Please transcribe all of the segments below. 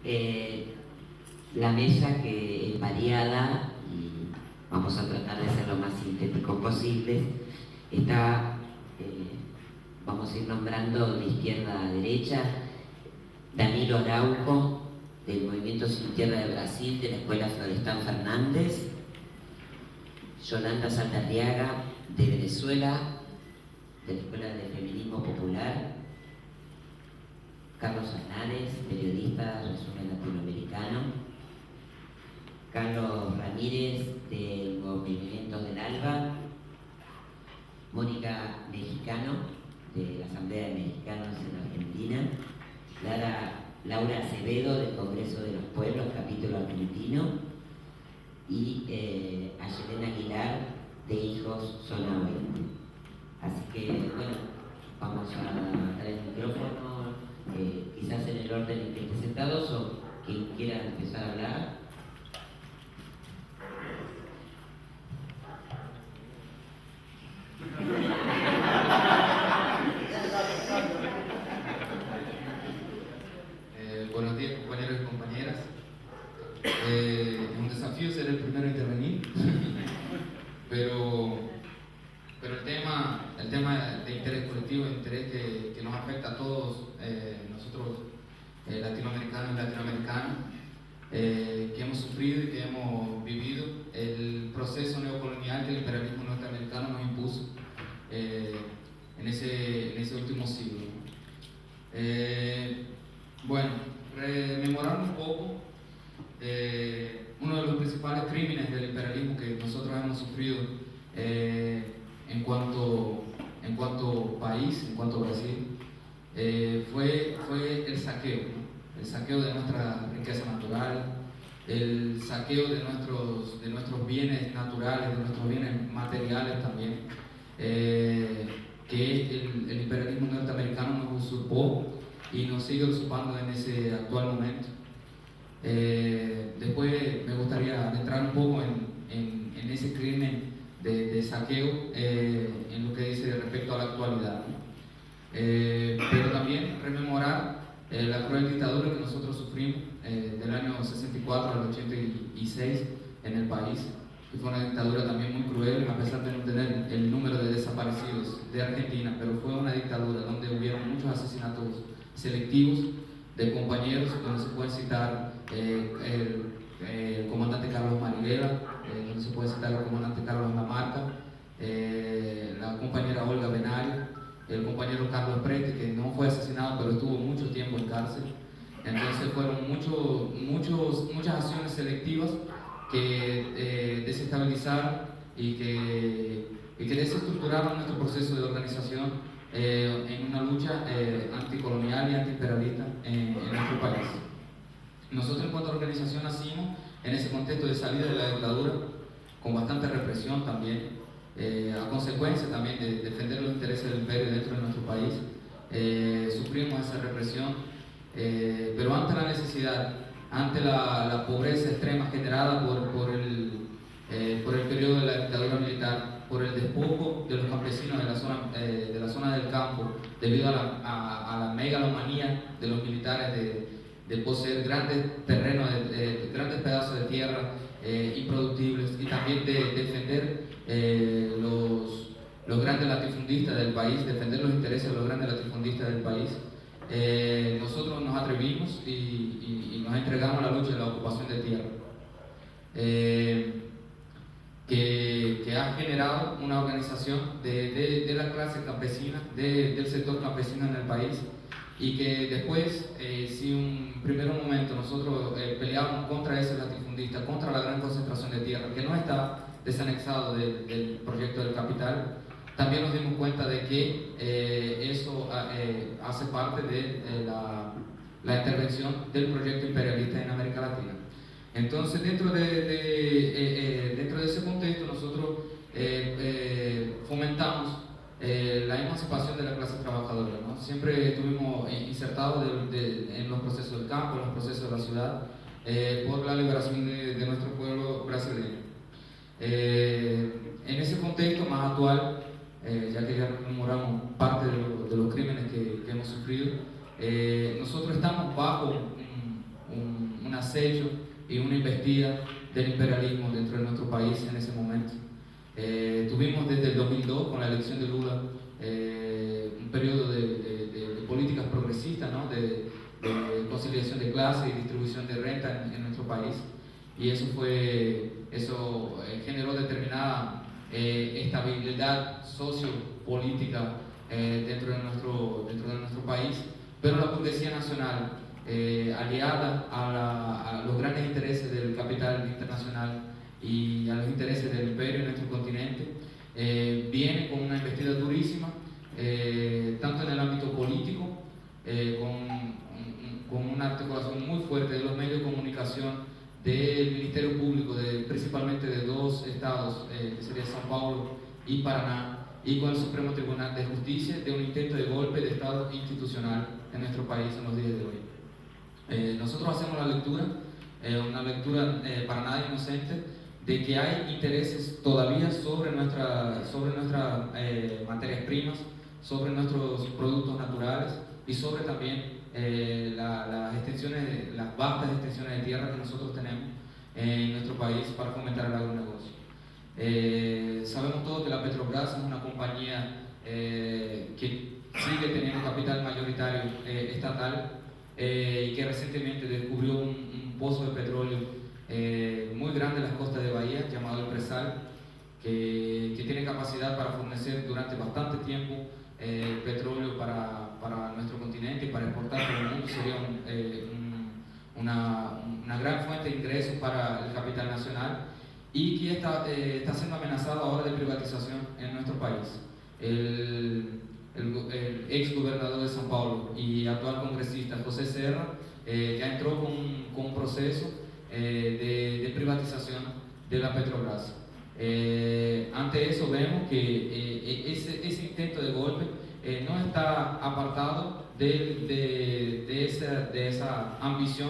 Eh, la mesa, que es variada y vamos a tratar de ser lo más sintético posible, está, vamos a ir nombrando de izquierda a derecha: Danilo Araujo, del Movimiento Sin Tierra de Brasil, de la Escuela Florestan Fernández; Yolanda Saldarriaga, de Venezuela, de la Escuela de Feminismo Popular; Carlos Aznares, periodista, resumen latinoamericano; Carlos Ramírez, de Movimientos del ALBA; Mónica Mexicano, de la Asamblea de Mexicanos en Argentina; Laura Acevedo, del Congreso de los Pueblos, capítulo argentino; y Ayelena Aguilar, de Hijos Zona Oeste. Así que, bueno, vamos a dar el micrófono, quizás en el orden en que estén sentados, o quien quiera empezar a hablar. Buenos días, compañeros y compañeras. Es un desafío ser el primero a intervenir, pero el tema de interés colectivo, de interés que nos afecta a todos nosotros, latinoamericanos y latinoamericanas, que hemos sufrido y que hemos vivido el proceso neocolonial que el imperialismo norteamericano nos impuso en ese último siglo. Bueno, rememorar un poco uno de los principales crímenes del imperialismo que nosotros hemos sufrido en cuanto país, en cuanto Brasil, fue el saqueo, ¿no? El saqueo de nuestra riqueza natural, el saqueo de nuestros bienes naturales, de nuestros bienes materiales también, que el imperialismo norteamericano nos usurpó y nos sigue usurpando en ese actual momento. Después me gustaría entrar un poco en ese crimen de saqueo, en lo que dice respecto a la actualidad, ¿no? Pero también rememorar la cruel dictadura que nosotros sufrimos del año 64 al 86 en el país, que fue una dictadura también muy cruel, a pesar de no tener el número de desaparecidos de Argentina, pero fue una dictadura donde hubieron muchos asesinatos selectivos de compañeros, donde se puede citar el comandante Carlos Marighella, donde se puede citar el comandante Carlos Lamarca, la compañera Olga Benario, el compañero Carlos Prete, que no fue asesinado pero estuvo mucho tiempo en cárcel. Entonces fueron muchas acciones selectivas que desestabilizaron y que desestructuraron nuestro proceso de organización en una lucha anticolonial y antiimperialista en nuestro país. Nosotros en cuanto a organización nacimos en ese contexto de salida de la dictadura, con bastante represión también, a consecuencia también de defender los intereses del imperio dentro de nuestro país. Sufrimos esa represión, pero ante la necesidad, ante la pobreza extrema generada por el periodo de la dictadura militar, por el despojo de los campesinos de la zona del campo, debido a la megalomanía de los militares de poseer grandes terrenos, grandes pedazos de tierra improductibles, y también de defender los grandes latifundistas del país, defender los intereses de los grandes latifundistas del país. Nosotros nos atrevimos y nos entregamos a la lucha de la ocupación de tierra, que ha generado una organización de la clase campesina, del sector campesino en el país, y que después, si un primer momento nosotros peleábamos contra ese latifundista, contra la gran concentración de tierra, que no está desanexado del proyecto del capital, también nos dimos cuenta de que eso hace parte de la intervención del proyecto imperialista en América Latina. Entonces, dentro de ese contexto, nosotros fomentamos la emancipación de la clase trabajadora, ¿no? Siempre estuvimos insertados en los procesos del campo, en los procesos de la ciudad, por la liberación de nuestro pueblo brasileño. En ese contexto más actual, ya que ya rememoramos parte de los crímenes que hemos sufrido, nosotros estamos bajo un asedio y una investida del imperialismo dentro de nuestro país en ese momento. Tuvimos desde el 2002, con la elección de Lula, un periodo de políticas progresistas, ¿no? de conciliación de clase y distribución de renta en nuestro país, y eso generó determinada estabilidad sociopolítica dentro de nuestro país, pero la burguesía nacional, aliada a los grandes intereses del capital internacional y a los intereses del imperio en nuestro continente, viene con una embestida durísima, tanto en el ámbito político, con una articulación muy fuerte de los medios de comunicación, del Ministerio Público, principalmente de dos estados, que sería São Paulo y Paraná, y con el Supremo Tribunal de Justicia, de un intento de golpe de Estado institucional en nuestro país en los días de hoy. Nosotros hacemos la lectura, una lectura para nada inocente, de que hay intereses todavía sobre nuestras materias primas, sobre nuestros productos naturales y sobre también las vastas extensiones de tierra que nosotros tenemos en nuestro país para fomentar el agronegocio. Sabemos todos que la Petrobras es una compañía que sigue teniendo capital mayoritario estatal y que recientemente descubrió un pozo de petróleo muy grande en las costas de Bahía, llamado el Presal, que tiene capacidad para fornecer durante bastante tiempo petróleo para nuestro continente y para exportar por el mundo. Sería una gran fuente de ingresos para el capital nacional, y que está siendo amenazado ahora de privatización en nuestro país. El ex gobernador de São Paulo y actual congresista José Serra ya entró con un proceso de privatización de la Petrobras. Ante eso vemos que ese intento de golpe no está apartado de esa ambición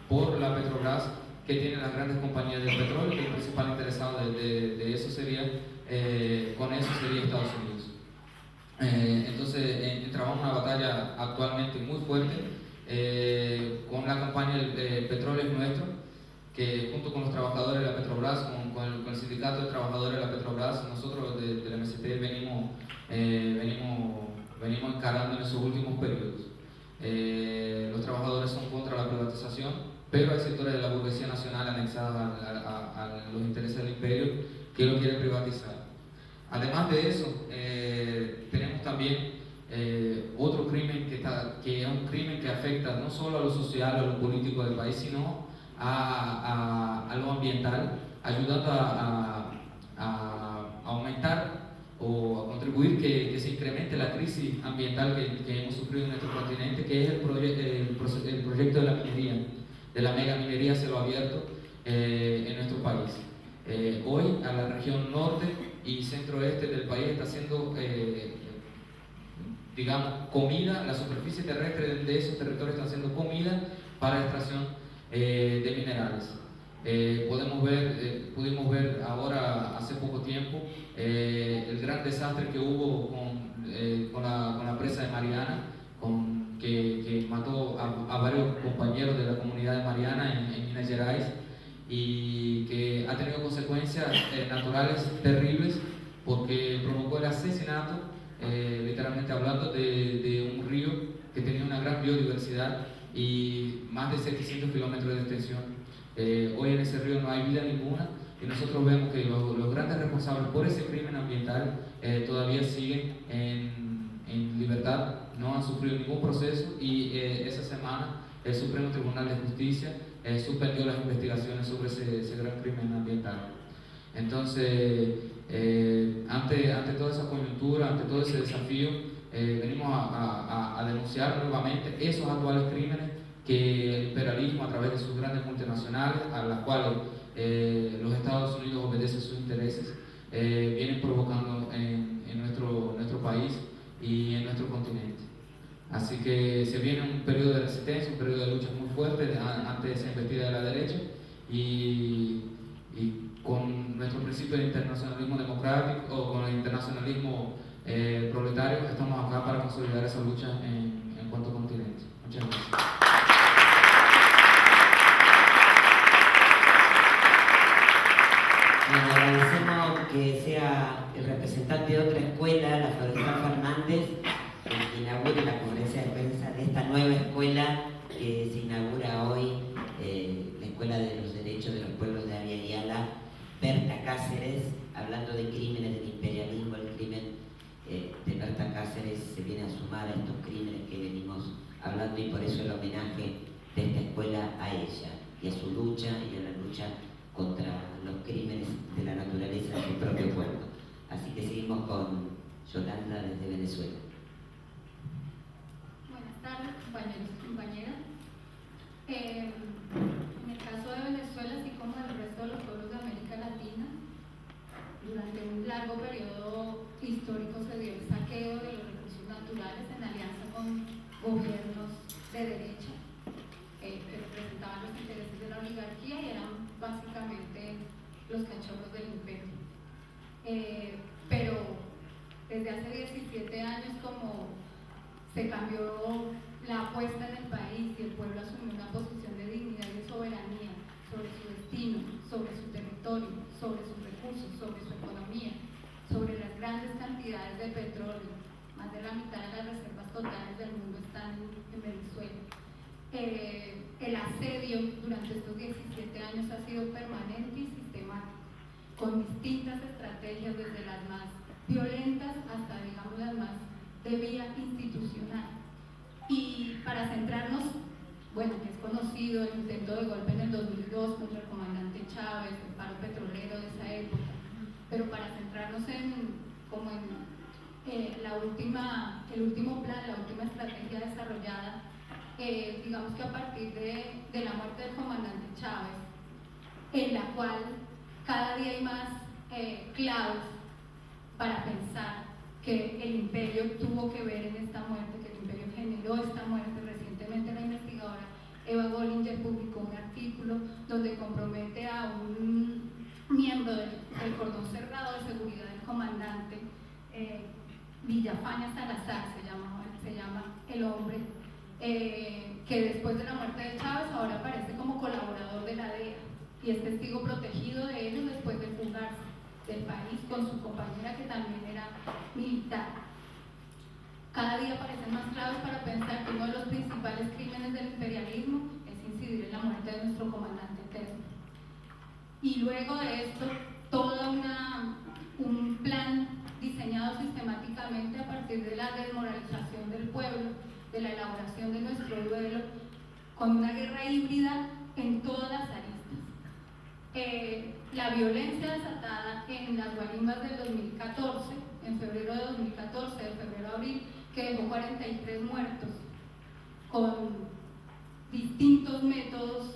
por la Petrobras que tienen las grandes compañías del petróleo, que el principal interesado de eso sería Estados Unidos. Entonces entramos en una batalla actualmente muy fuerte con la campaña El Petróleo es Nuestro, que junto con los trabajadores de la Petrobras, con el sindicato de trabajadores de la Petrobras, nosotros de la MST venimos encarando en esos últimos periodos. Los trabajadores son contra la privatización, pero hay sectores de la burguesía nacional anexados a los intereses del imperio que lo quieren privatizar. Además de eso, tenemos también otro crimen que es un crimen que afecta no solo a lo social, a lo político del país, sino a lo ambiental, ayudando a aumentar o a contribuir que se incremente la crisis ambiental que hemos sufrido en nuestro continente, que es el proyecto de la minería, de la mega minería a cielo abierto en nuestro país. Hoy a la región norte y centro-oeste del país está siendo comida, la superficie terrestre de esos territorios está siendo comida para extracción de minerales. Pudimos ver ahora, hace poco tiempo, el gran desastre que hubo con la presa de Mariana, que mató a varios compañeros de la comunidad de Mariana en Minas Gerais, y que ha tenido consecuencias naturales terribles, porque provocó el asesinato, literalmente hablando, de un río que tenía una gran biodiversidad y más de 700 kilómetros de extensión. Hoy en ese río no hay vida ninguna, y nosotros vemos que los grandes responsables por ese crimen ambiental todavía siguen en libertad, no han sufrido ningún proceso, y esa semana el Supremo Tribunal de Justicia suspendió las investigaciones sobre ese gran crimen ambiental. Entonces, ante toda esa coyuntura, ante todo ese desafío, venimos a denunciar nuevamente esos actuales crímenes que el imperialismo, a través de sus grandes multinacionales, a las cuales los Estados Unidos obedecen sus intereses, vienen provocando en nuestro país y en nuestro continente. Así que se viene un periodo de resistencia, un periodo de lucha muy fuerte ante esa embestida de la derecha, y con nuestro principio de internacionalismo democrático, o con el internacionalismo proletario, estamos acá para consolidar esa lucha en cuanto continente. Muchas gracias. el representante de otra escuela, la Florestal Fernández, que inaugure la conferencia de prensa de esta nueva escuela que se inaugura hoy, la Escuela de los Derechos de los Pueblos de Abya Yala, Berta Cáceres, hablando de crímenes del imperialismo. El crimen de Berta Cáceres se viene a sumar a estos crímenes que venimos hablando, y por eso el homenaje de esta escuela a ella y a su lucha y a la lucha contra los crímenes de la naturaleza de su propio pueblo. Así que seguimos con Yolanda desde Venezuela. Buenas tardes, compañeros y compañeras. En el caso de Venezuela, así como en el resto de los pueblos de América Latina, durante un largo periodo histórico se dio el saqueo de los recursos naturales en alianza con gobiernos de derecha que representaban los intereses de la oligarquía y eran básicamente los cachorros del imperio. Pero desde hace 17 años, como se cambió la apuesta en el país y el pueblo asumió una posición de dignidad y de soberanía sobre su destino, sobre su territorio, sobre sus recursos, sobre su economía, sobre las grandes cantidades de petróleo. Más de la mitad de las reservas totales del mundo están en Venezuela. El asedio durante estos 17 años ha sido permanente y sistemático, con distintas estrategias, desde las más violentas hasta, digamos, las más de vía institucional. Y para centrarnos, bueno, que es conocido el intento de golpe en el 2002 contra el comandante Chávez, el paro petrolero de esa época, pero para centrarnos en el último plan, la última estrategia desarrollada, digamos que a partir de la muerte del comandante Chávez, en la cual cada día hay más claves para pensar que el imperio tuvo que ver en esta muerte, que el imperio generó esta muerte. Recientemente la investigadora Eva Gollinger publicó un artículo donde compromete a un miembro del cordón cerrado de seguridad del comandante Villafaña Salazar, se llama el hombre, que después de la muerte de Chávez ahora aparece como colaborador de la DEA y es testigo protegido de ellos después de fugarse del país con su compañera, que también era militar. Cada día aparecen más claves para pensar que uno de los principales crímenes del imperialismo es incidir en la muerte de nuestro comandante eterno. Y luego de esto, todo un plan diseñado sistemáticamente a partir de la desmoralización del pueblo, de la elaboración de nuestro duelo, con una guerra híbrida en todas las aristas. La violencia desatada en las guarimbas del 2014, en febrero de 2014, de febrero a abril, que dejó 43 muertos, con distintos métodos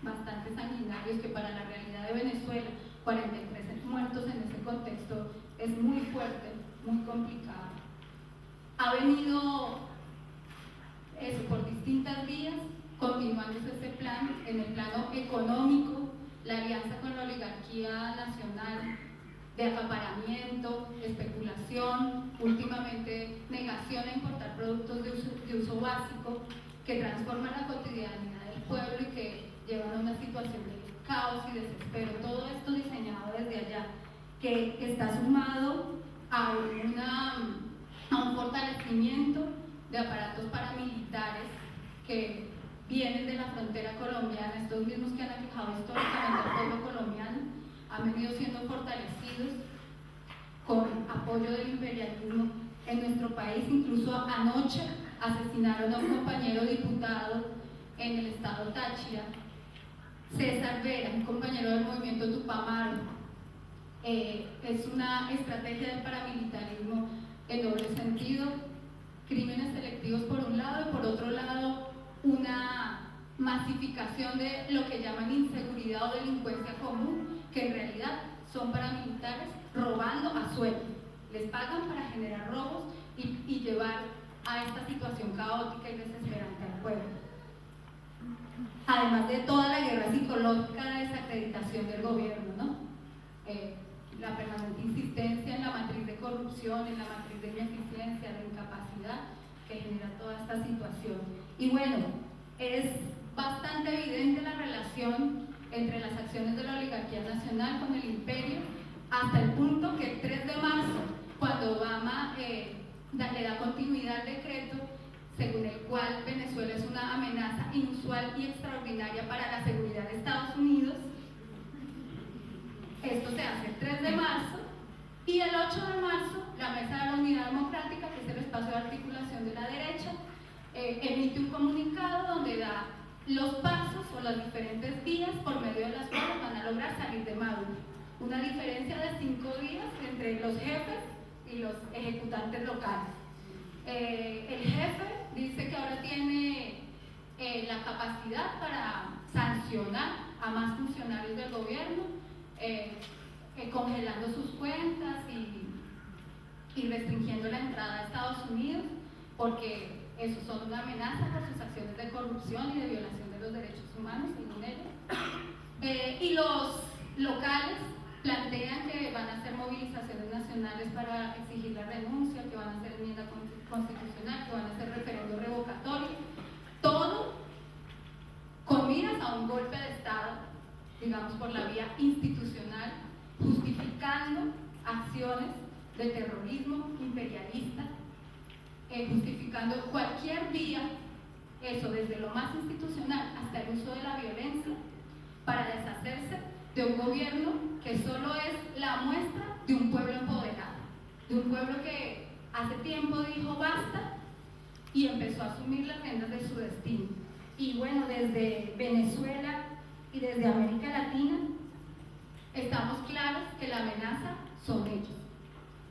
bastante sanguinarios, que para la realidad de Venezuela, 43 muertos en ese contexto es muy fuerte, muy complicado. Ha venido eso por distintas vías, continuándose ese plan. En el plano económico, la alianza con la oligarquía nacional de acaparamiento, especulación, últimamente negación a importar productos de uso básico, que transforman la cotidianidad del pueblo y que llevan a una situación de caos y desespero. Todo esto diseñado desde allá, que está sumado a un fortalecimiento de aparatos paramilitares que vienen de la frontera colombiana. Estos mismos que han aquejado históricamente al pueblo colombiano han venido siendo fortalecidos con apoyo del imperialismo en nuestro país. Incluso anoche asesinaron a un compañero diputado en el estado Táchira, César Vera, un compañero del movimiento Tupamaro. Es una estrategia del paramilitarismo en doble sentido: crímenes selectivos por un lado y por otro lado una masificación de lo que llaman inseguridad o delincuencia común, que en realidad son paramilitares robando a sueldo. Les pagan para generar robos y llevar a esta situación caótica y desesperante al pueblo. Además de toda la guerra psicológica de desacreditación del gobierno, ¿no? La permanente insistencia en la matriz de corrupción, en la matriz de ineficiencia, de incapacidad, que genera toda esta situación. Y bueno, es bastante evidente la relación entre las acciones de la oligarquía nacional con el imperio hasta el punto que el 3 de marzo, cuando Obama le da continuidad al decreto según el cual Venezuela es una amenaza inusual y extraordinaria para la seguridad de Estados Unidos, esto se hace el 3 de marzo, y el 8 de marzo la Mesa de la Unidad Democrática, que es el espacio de articulación de la derecha, emite un comunicado donde da los pasos o las diferentes vías por medio de las cuales van a lograr salir de Maduro. Una diferencia de 5 días entre los jefes y los ejecutantes locales. El jefe dice que ahora tiene la capacidad para sancionar a más funcionarios del gobierno, congelando sus cuentas y restringiendo la entrada a Estados Unidos, porque eso son una amenaza por sus acciones de corrupción y de violación de los derechos humanos, según ellos. Y los locales plantean que van a hacer movilizaciones nacionales para exigir la renuncia, que van a hacer enmienda constitucional, que van a hacer referendo revocatorio, todo con miras a un golpe de Estado, digamos por la vía institucional, justificando acciones de terrorismo imperialista, justificando cualquier vía, eso desde lo más institucional hasta el uso de la violencia, para deshacerse de un gobierno que solo es la muestra de un pueblo empoderado, de un pueblo que hace tiempo dijo basta y empezó a asumir las riendas de su destino. Y bueno, desde Venezuela y desde América Latina estamos claros que la amenaza son ellos.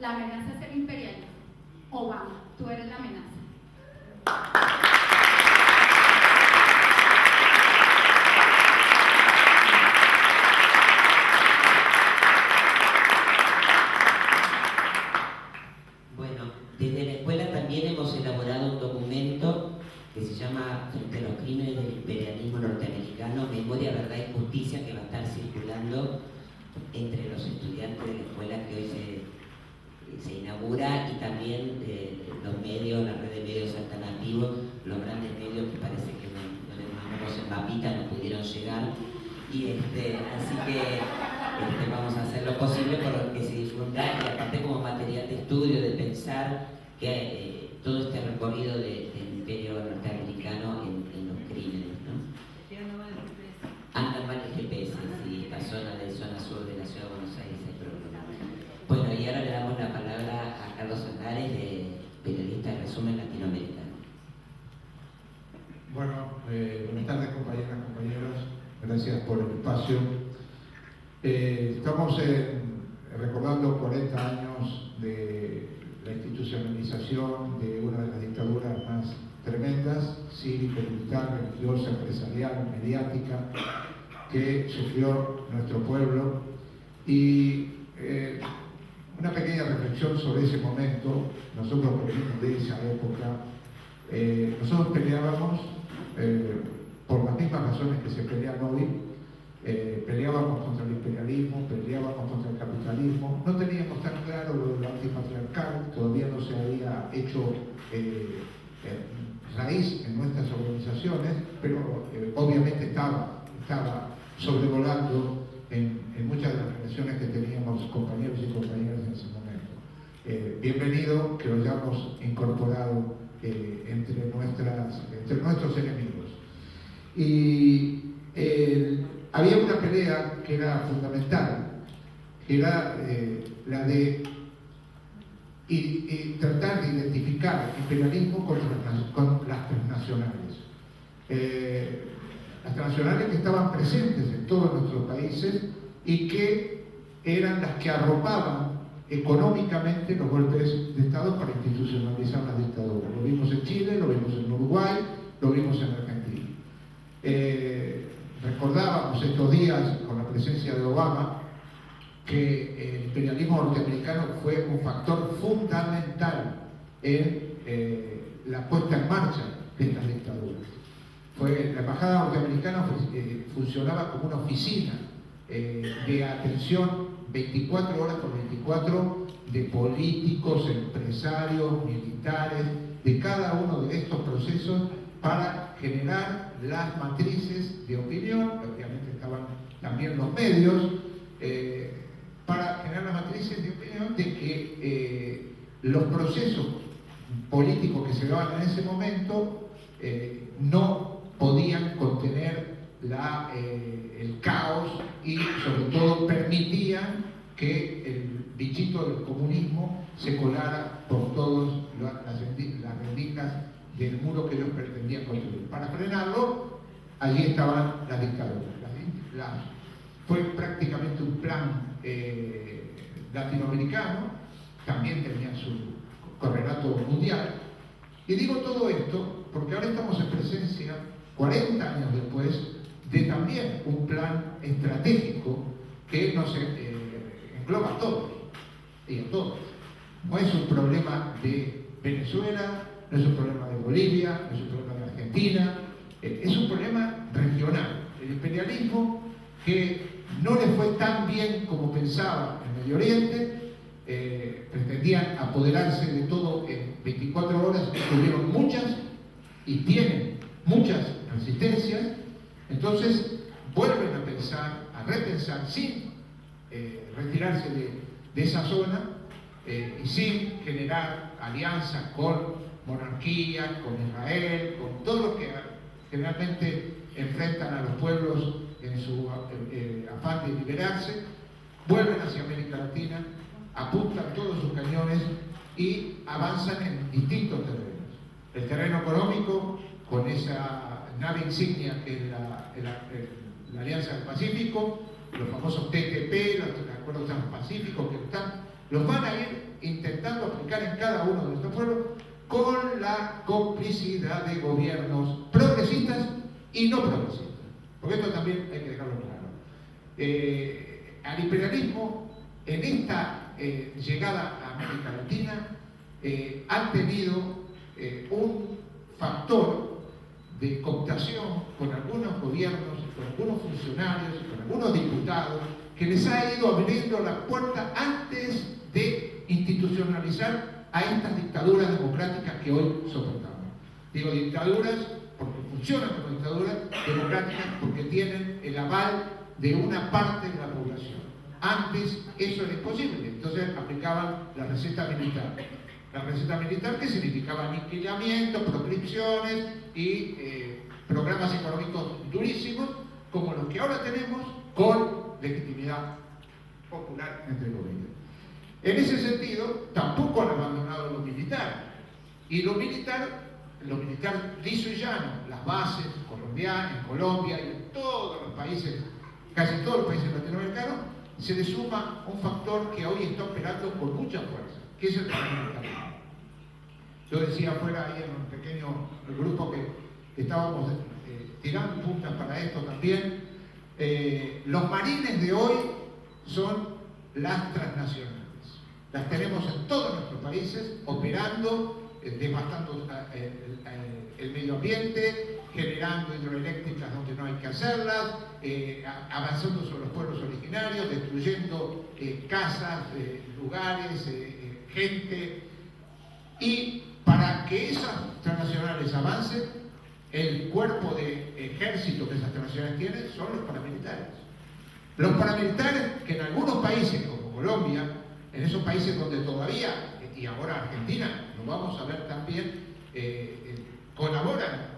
La amenaza es el imperialismo. Obama, tú eres la amenaza. Bueno, desde la escuela también hemos elaborado un documento que se llama Frente a los crímenes del imperialismo norteamericano, Memoria, Verdad y Justicia, que va a estar circulando entre los estudiantes de la escuela que hoy se inaugura, y también los medios, la red de medios alternativos, los grandes medios que parece que no les mandamos el mapita, no pudieron llegar, y así que vamos a hacer lo posible por que se difunda, y aparte como material de estudio, de pensar que todo este recorrido del imperio norteamericano en los crímenes, ¿no? Andan varios GPS, y la zona sur de la ciudad de Buenos Aires hay problema. Bueno, y ahora le damos la palabra a Carlos Andares, periodista de Resumen Latinoamericano. Bueno, buenas tardes compañeras, compañeros, gracias por el espacio. Estamos recordando 40 años de la institucionalización de una de las dictaduras más tremendas, cívico-militar, religiosa, empresarial, mediática, que sufrió nuestro pueblo. Y una pequeña reflexión sobre ese momento. Nosotros venimos de esa época. Nosotros peleábamos por las mismas razones que se pelean hoy. Peleábamos contra el imperialismo, peleábamos contra el capitalismo. No teníamos tan claro lo del antipatriarcal, todavía no se había hecho raíz en nuestras organizaciones, pero obviamente estaba sobrevolando en muchas de las relaciones que teníamos compañeros y compañeras en ese momento. Bienvenido que lo hayamos incorporado entre nuestros enemigos. Y había una pelea que era fundamental, que era la de tratar de identificar el imperialismo con las transnacionales. Las transnacionales que estaban presentes en todos nuestros países y que eran las que arropaban económicamente los golpes de Estado para institucionalizar las dictaduras. Lo vimos en Chile, lo vimos en Uruguay, lo vimos en Argentina. Recordábamos estos días, con la presencia de Obama, que el imperialismo norteamericano fue un factor fundamental en la puesta en marcha de estas dictaduras. La embajada norteamericana funcionaba como una oficina de atención 24 horas por 24 de políticos, empresarios, militares, de cada uno de estos procesos para generar las matrices de opinión. Obviamente estaban también los medios, para generar las matrices de opinión de que los procesos políticos que se daban en ese momento no podían contener el caos y sobre todo permitían que el bichito del comunismo se colara por todas las rendijas del muro que ellos pretendían construir. Para frenarlo, allí estaban las dictaduras. Fue prácticamente un plan latinoamericano, también tenía su correlato mundial. Y digo todo esto porque ahora estamos en presencia, 40 años después, de también un plan estratégico que nos engloba a todos y a todos. No es un problema de Venezuela, no es un problema de Bolivia, no es un problema de Argentina, es un problema regional. El imperialismo, que no le fue tan bien como pensaba en Medio Oriente, pretendían apoderarse de todo en 24 horas, tuvieron muchas y tienen muchas resistencias, entonces vuelven a pensar, a repensar sin retirarse de esa zona y sin generar alianzas con monarquías, con Israel, con todo lo que generalmente enfrentan a los pueblos en su afán de liberarse, vuelven hacia América Latina, apuntan todos sus cañones y avanzan en distintos terrenos. El terreno económico, con esa nave insignia que es la Alianza del Pacífico, los famosos TTP, los acuerdos transpacíficos que los van a ir intentando aplicar en cada uno de nuestros pueblos con la complicidad de gobiernos progresistas y no progresistas. Porque esto también hay que dejarlo claro. Al imperialismo, en esta llegada a América Latina, han tenido un factor de cooptación con algunos gobiernos, con algunos funcionarios, con algunos diputados, que les ha ido abriendo la puerta antes de institucionalizar a estas dictaduras democráticas que hoy soportamos. Digo dictaduras porque funcionan como dictaduras democráticas, porque tienen el aval de una parte de la población. Antes eso era imposible, entonces aplicaban la receta militar. La receta militar, que significaba aniquilamiento, proscripciones y programas económicos durísimos, como los que ahora tenemos, con legitimidad popular, entre comillas. En ese sentido, tampoco han abandonado lo militar. Y lo militar liso y llano, las bases colombianas, en Colombia y en todos los países, casi todos los países latinoamericanos, se le suma un factor que hoy está operando con mucha fuerza, que es el paramilitarismo. Yo decía afuera ahí en un pequeño grupo que estábamos tirando puntas para esto también, los marines de hoy son las transnacionales. Las tenemos en todos nuestros países, operando, devastando el medio ambiente, generando hidroeléctricas donde no hay que hacerlas, avanzando sobre los pueblos originarios, destruyendo casas, lugares, gente. Y para que esas transnacionales avancen, el cuerpo de ejército que esas transnacionales tienen son los paramilitares. Los paramilitares que en algunos países, como Colombia, en esos países donde todavía, y ahora Argentina, lo vamos a ver también, colaboran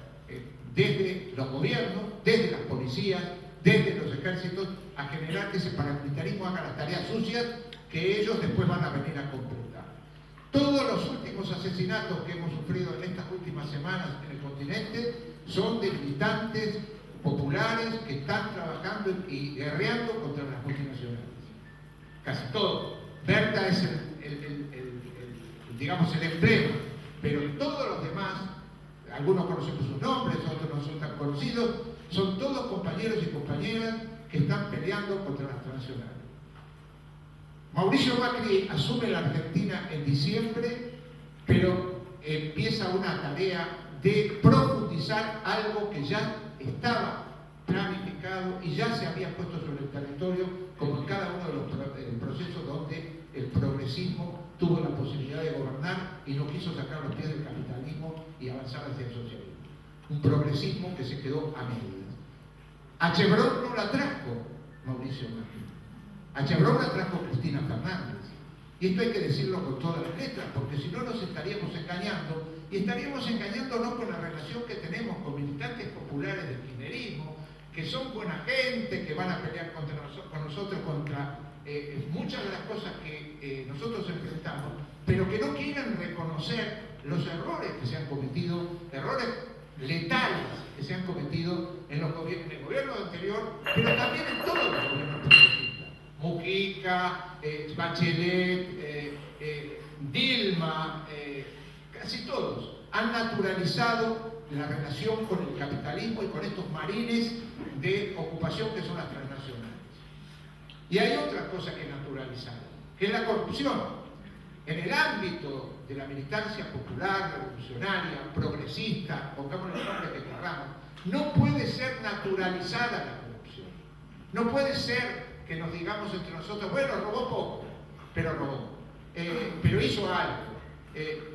desde los gobiernos, desde las policías, desde los ejércitos, a generar que ese paramilitarismo haga las tareas sucias que ellos después van a venir a completar. Todos los últimos asesinatos que hemos sufrido en estas últimas semanas en el continente son de militantes populares que están trabajando y guerreando contra las multinacionales. Casi todo. Berta es digamos el emblema, pero todos los demás, algunos conocemos sus nombres, otros no son tan conocidos, son todos compañeros y compañeras que están peleando contra las transnacionales. Mauricio Macri asume la Argentina en diciembre, pero empieza una tarea de profundizar algo que ya estaba planificado y ya se había puesto sobre el territorio, como en cada uno de los procesos donde el progresismo tuvo la posibilidad de gobernar y no quiso sacar los pies del capitalismo y avanzar hacia el socialismo. Un progresismo que se quedó a medias. A Chevron no la trajo Mauricio Macri. A Chevron la trajo Cristina Fernández. Y esto hay que decirlo con todas las letras, porque si no nos estaríamos engañando, y estaríamos engañándonos con la relación que tenemos con militantes populares del kirchnerismo, que son buena gente, que van a pelear con nosotros contra muchas de las cosas que nosotros enfrentamos, pero que no quieren reconocer los errores que se han cometido, errores letales que se han cometido en el gobierno anterior, pero también en todos los gobiernos progresistas. Mujica, Bachelet, Dilma, casi todos han naturalizado la relación con el capitalismo y con estos marines de ocupación que son las transnacionales. Y hay otra cosa que naturalizar, que es la corrupción. En el ámbito de la militancia popular, revolucionaria, progresista, pongámosle el nombre que queramos, no puede ser naturalizada la corrupción. No puede ser que nos digamos entre nosotros, bueno, robó poco, pero robó, pero hizo algo.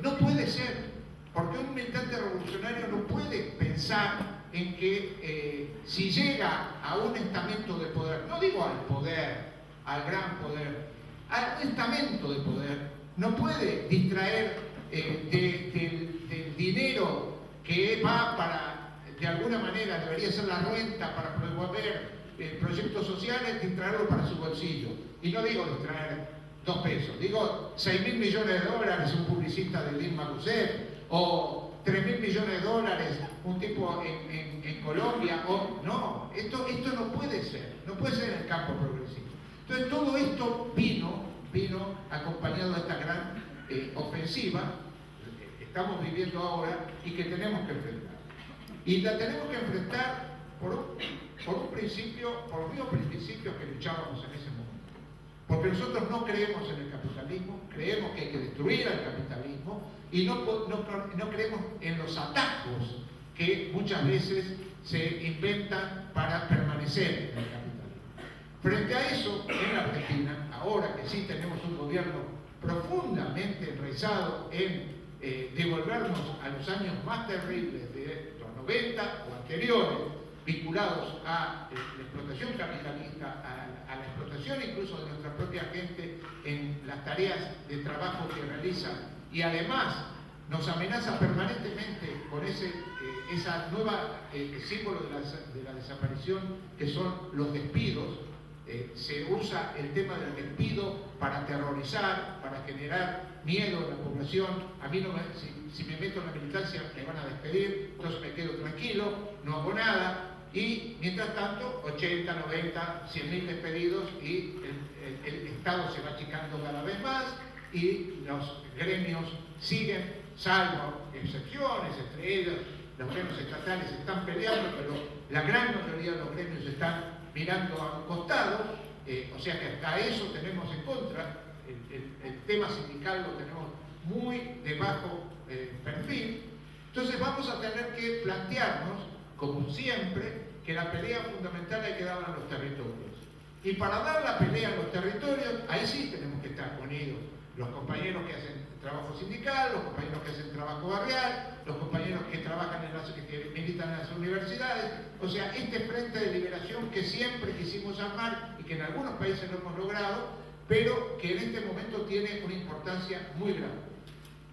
No puede ser, porque un militante revolucionario no puede pensar en que si llega a un estamento de poder, no digo al poder, al gran poder, al estamento de poder, no puede distraer del dinero que va para, de alguna manera, debería ser la renta para promover proyectos sociales, distraerlo para su bolsillo. Y no digo distraer 2 pesos, digo 6.000 millones de dólares un publicista de Dilma Rousseff, o 3.000 millones de dólares un tipo en Colombia, o no, esto no puede ser en el campo progresista. Entonces todo esto vino acompañado de esta gran ofensiva que estamos viviendo ahora y que tenemos que enfrentar. Y la tenemos que enfrentar por un principio, por los mismos principios que luchábamos en ese momento. Porque nosotros no creemos en el capitalismo, creemos que hay que destruir al capitalismo y no creemos en los atajos que muchas veces se inventan para permanecer en el capitalismo. Frente a eso, en la Argentina, ahora que sí tenemos un gobierno profundamente enraizado en devolvernos a los años más terribles de los 90 o anteriores, vinculados a la explotación capitalista, a la explotación incluso de nuestra propia gente en las tareas de trabajo que realizan, y además nos amenaza permanentemente con esa nueva símbolo de la desaparición, que son los despidos. Se usa el tema del despido para aterrorizar, para generar miedo en la población. A mí si me meto en la militancia me van a despedir, entonces me quedo tranquilo, no hago nada, y mientras tanto 80, 90, 100.000 despedidos y el Estado se va achicando cada vez más y los gremios siguen, salvo excepciones, entre ellos los gremios estatales están peleando, pero la gran mayoría de los gremios están mirando a un costado, o sea que hasta eso tenemos en contra. El tema sindical lo tenemos muy de bajo perfil. Entonces vamos a tener que plantearnos, como siempre, que la pelea fundamental hay que darla en los territorios. Y para dar la pelea en los territorios, ahí sí tenemos que estar unidos. Los compañeros que hacen trabajo sindical, los compañeros que hacen trabajo barrial, los compañeros que trabajan que militan en las universidades. O sea, este frente de liberación que siempre quisimos armar y que en algunos países lo hemos logrado, pero que en este momento tiene una importancia muy grande.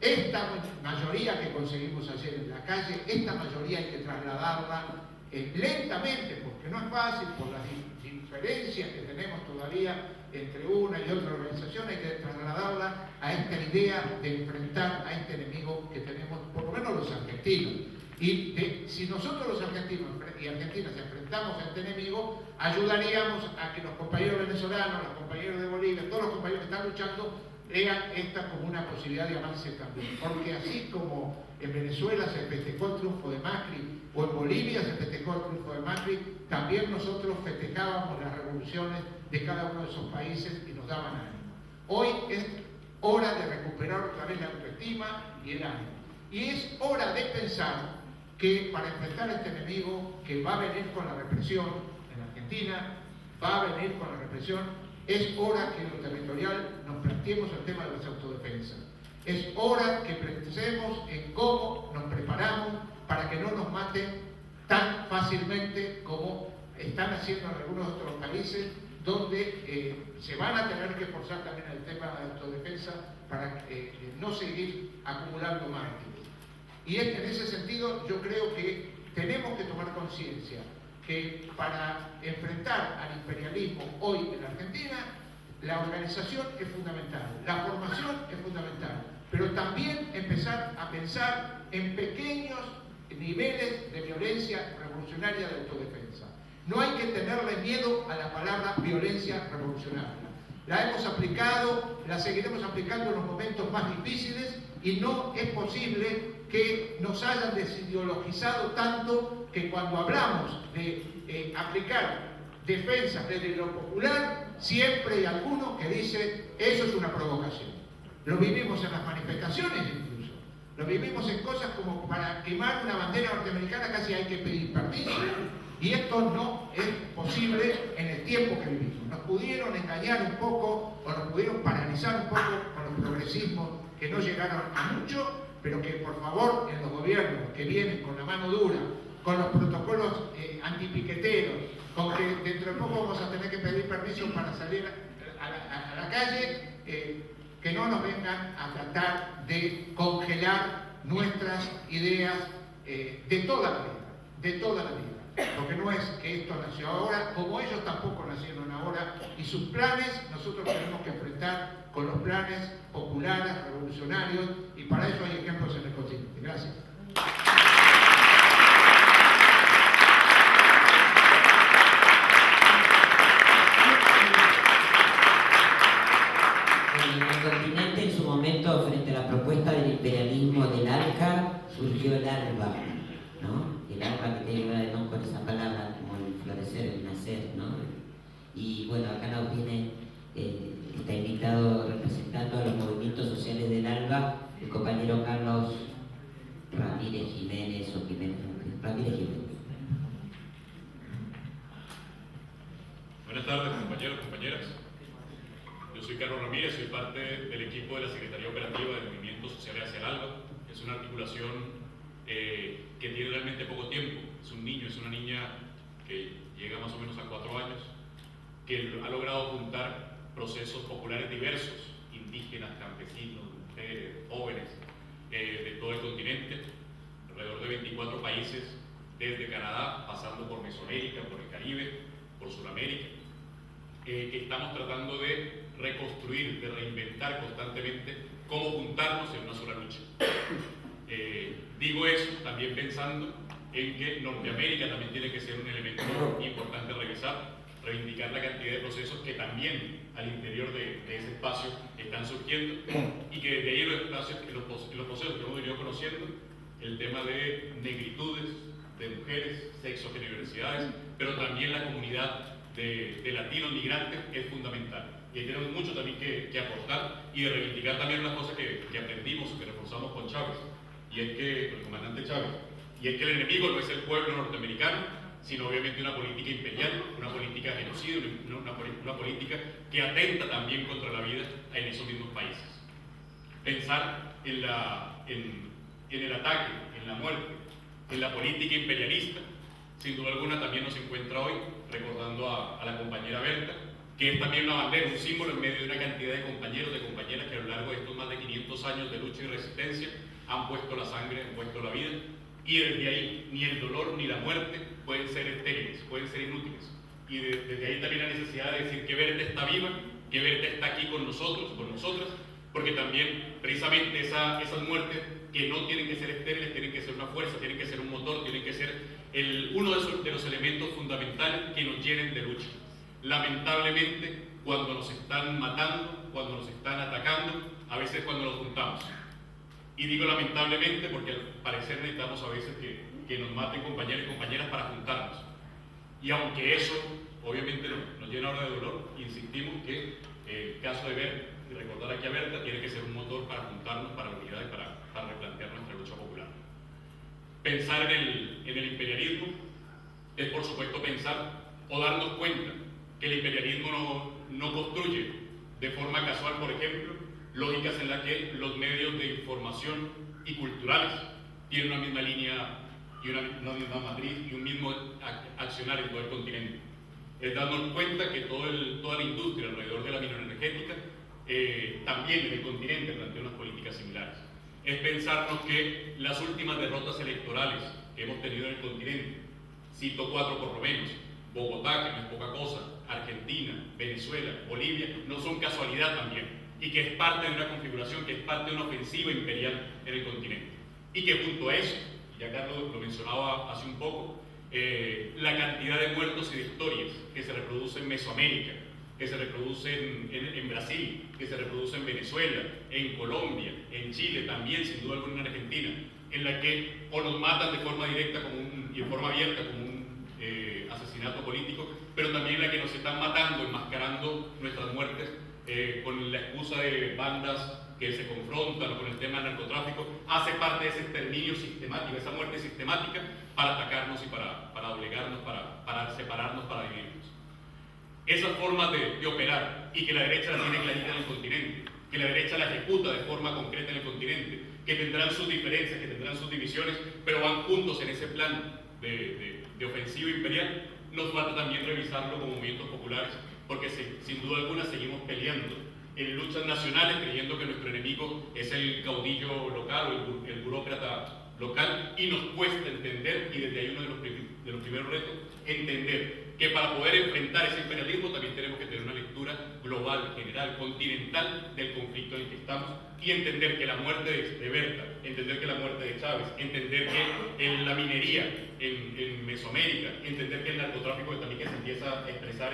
Esta mayoría que conseguimos ayer en la calle, esta mayoría hay que trasladarla lentamente, porque no es fácil, por las diferencias que tenemos todavía entre una y otra organización, hay que trasladarla a esta idea de enfrentar a este enemigo que tenemos, por lo menos los argentinos. Y si nosotros los argentinos y argentinas enfrentamos a este enemigo, ayudaríamos a que los compañeros venezolanos, los compañeros de Bolivia, todos los compañeros que están luchando, vean esta como una posibilidad de avance también. Porque así como en Venezuela se festejó el triunfo de Macri, o en Bolivia se festejó el triunfo de Macri, también nosotros festejábamos las revoluciones de cada uno de esos países y nos daban ánimo. Hoy es hora de recuperar otra vez la autoestima y el ánimo. Y es hora de pensar que para enfrentar a este enemigo que va a venir con la represión en Argentina, va a venir con la represión, es hora que en lo territorial nos planteemos el tema de las autodefensas. Es hora que pensemos en cómo nos preparamos para que no nos maten tan fácilmente como están haciendo en algunos otros países, donde se van a tener que esforzar también en el tema de autodefensa para no seguir acumulando mártires. Y en ese sentido yo creo que tenemos que tomar conciencia que para enfrentar al imperialismo hoy en Argentina, la organización es fundamental, la formación es fundamental, pero también empezar a pensar en pequeños niveles de violencia revolucionaria de autodefensa. No hay que tenerle miedo a la palabra violencia revolucionaria. La hemos aplicado, la seguiremos aplicando en los momentos más difíciles y no es posible que nos hayan desideologizado tanto que cuando hablamos de aplicar defensas desde lo popular, siempre hay alguno que dice eso es una provocación. Lo vivimos en las manifestaciones incluso, lo vivimos en cosas como para quemar una bandera norteamericana casi hay que pedir permiso. Y esto no es posible en el tiempo que vivimos. Nos pudieron engañar un poco o nos pudieron paralizar un poco con los progresismos que no llegaron a mucho, pero que por favor en los gobiernos que vienen con la mano dura, con los protocolos antipiqueteros, con que dentro de poco vamos a tener que pedir permiso para salir a la calle, que no nos vengan a tratar de congelar nuestras ideas de toda la vida. Porque no es que esto nació ahora, como ellos tampoco nacieron ahora, y sus planes nosotros tenemos que enfrentar con los planes populares, revolucionarios, y para eso hay ejemplos en el continente. Gracias. En el continente, en su momento, frente a la propuesta del imperialismo del ALCA, surgió el ALBA, ¿no? El ALBA que te lleva con esa palabra, como el florecer, el nacer, ¿no? Y bueno, acá nos viene, está invitado representando a los movimientos sociales del ALBA, el compañero Carlos Ramírez Jiménez, Ramírez Jiménez. Buenas tardes, compañeros, compañeras. Yo soy Carlos Ramírez, soy parte del equipo de la Secretaría Operativa del Movimiento Social hacia el ALBA. Es una articulación que tiene realmente poco tiempo. Es un niño, es una niña que llega más o menos a 4 años, que ha logrado juntar procesos populares diversos, indígenas, campesinos, mujeres, jóvenes, de todo el continente, alrededor de 24 países, desde Canadá, pasando por Mesoamérica, por el Caribe, por Sudamérica, que estamos tratando de reconstruir, de reinventar constantemente cómo juntarnos en una sola lucha. Digo eso también pensando en que Norteamérica también tiene que ser un elemento importante a revisar, reivindicar la cantidad de procesos que también al interior de ese espacio están surgiendo y que desde ahí los procesos que hemos venido conociendo, el tema de negritudes, de mujeres, sexos en universidades, pero también la comunidad de latinos migrantes es fundamental. Y ahí tenemos mucho también que aportar y de reivindicar también las cosas que aprendimos, que reforzamos con Chávez, y es que el comandante Chávez, y es que el enemigo no es el pueblo norteamericano, sino obviamente una política imperial, una política genocida, una política que atenta también contra la vida en esos mismos países. Pensar en el ataque, en la muerte, en la política imperialista, sin duda alguna también nos encuentra hoy, recordando a la compañera Berta, que es también una bandera, un símbolo en medio de una cantidad de compañeros, de compañeras que a lo largo de estos más de 500 años de lucha y resistencia han puesto la sangre, han puesto la vida, y desde ahí ni el dolor ni la muerte pueden ser estériles, pueden ser inútiles. Y desde ahí también la necesidad de decir que Berta está viva, que Berta está aquí con nosotros, con nosotras, porque también precisamente esas muertes que no tienen que ser estériles, tienen que ser una fuerza, tienen que ser un motor, tienen que ser uno de los elementos fundamentales que nos llenen de lucha. Lamentablemente, cuando nos están matando, cuando nos están atacando, a veces cuando nos juntamos. Y digo lamentablemente porque al parecer necesitamos a veces que nos maten compañeros y compañeras para juntarnos. Y aunque eso obviamente nos llena ahora de dolor, insistimos que el caso de Berta, y recordar aquí a Berta, tiene que ser un motor para juntarnos, para la unidad y para replantear nuestra lucha popular. Pensar en el imperialismo es por supuesto pensar o darnos cuenta que el imperialismo no construye de forma casual, por ejemplo, lógicas en las que los medios de información y culturales tienen una misma línea y una misma matriz y un mismo accionar en todo el continente. Es darnos cuenta que toda la industria alrededor de la mineroenergética también en el continente plantea unas políticas similares. Es pensarnos que las últimas derrotas electorales que hemos tenido en el continente, cito 4 por lo menos, Bogotá, que no es poca cosa, Argentina, Venezuela, Bolivia, no son casualidad también, y que es parte de una configuración, que es parte de una ofensiva imperial en el continente. Y que junto a eso, ya Carlos lo mencionaba hace un poco, la cantidad de muertos y de historias que se reproduce en Mesoamérica, que se reproduce en Brasil, que se reproduce en Venezuela, en Colombia, en Chile, también sin duda alguna en Argentina, en la que o nos matan de forma directa y en forma abierta como un asesinato político, pero también en la que nos están matando, enmascarando nuestras muertes con la excusa de bandas que se confrontan o con el tema del narcotráfico, hace parte de ese exterminio sistemático, esa muerte sistemática para atacarnos y para obligarnos, para separarnos, para dividirnos. Esas formas de operar, y que la derecha la tiene clarita en el continente, que la derecha la ejecuta de forma concreta en el continente, que tendrán sus diferencias, que tendrán sus divisiones, pero van juntos en ese plan de ofensiva imperial. Nos falta también revisarlo como movimientos populares, porque sin duda alguna seguimos peleando en luchas nacionales, creyendo que nuestro enemigo es el caudillo local o el burócrata local, y nos cuesta entender, y desde ahí uno de los primeros retos, entender que para poder enfrentar ese imperialismo también tenemos que tener una lectura global, general, continental del conflicto en el que estamos, y entender que la muerte de Berta, entender que la muerte de Chávez, entender que en la minería en Mesoamérica, entender que el narcotráfico también que se empieza a expresar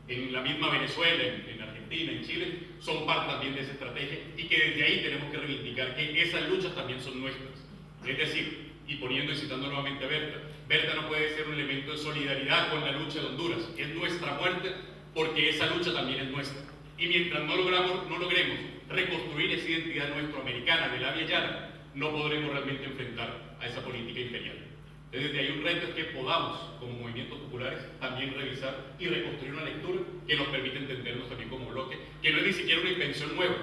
en la misma Venezuela, en Argentina, en Chile, son parte también de esa estrategia, y que desde ahí tenemos que reivindicar que esas luchas también son nuestras. Es decir, y poniendo y citando nuevamente a Berta, Berta no puede ser un elemento de solidaridad con la lucha de Honduras, es nuestra muerte porque esa lucha también es nuestra. Y mientras no logremos reconstruir esa identidad nuestroamericana de la Via Llana, no podremos realmente enfrentar a esa política imperial. Entonces, desde ahí un reto es que podamos, como movimientos populares, también revisar y reconstruir una lectura que nos permite entendernos también como bloque, que no es ni siquiera una invención nueva,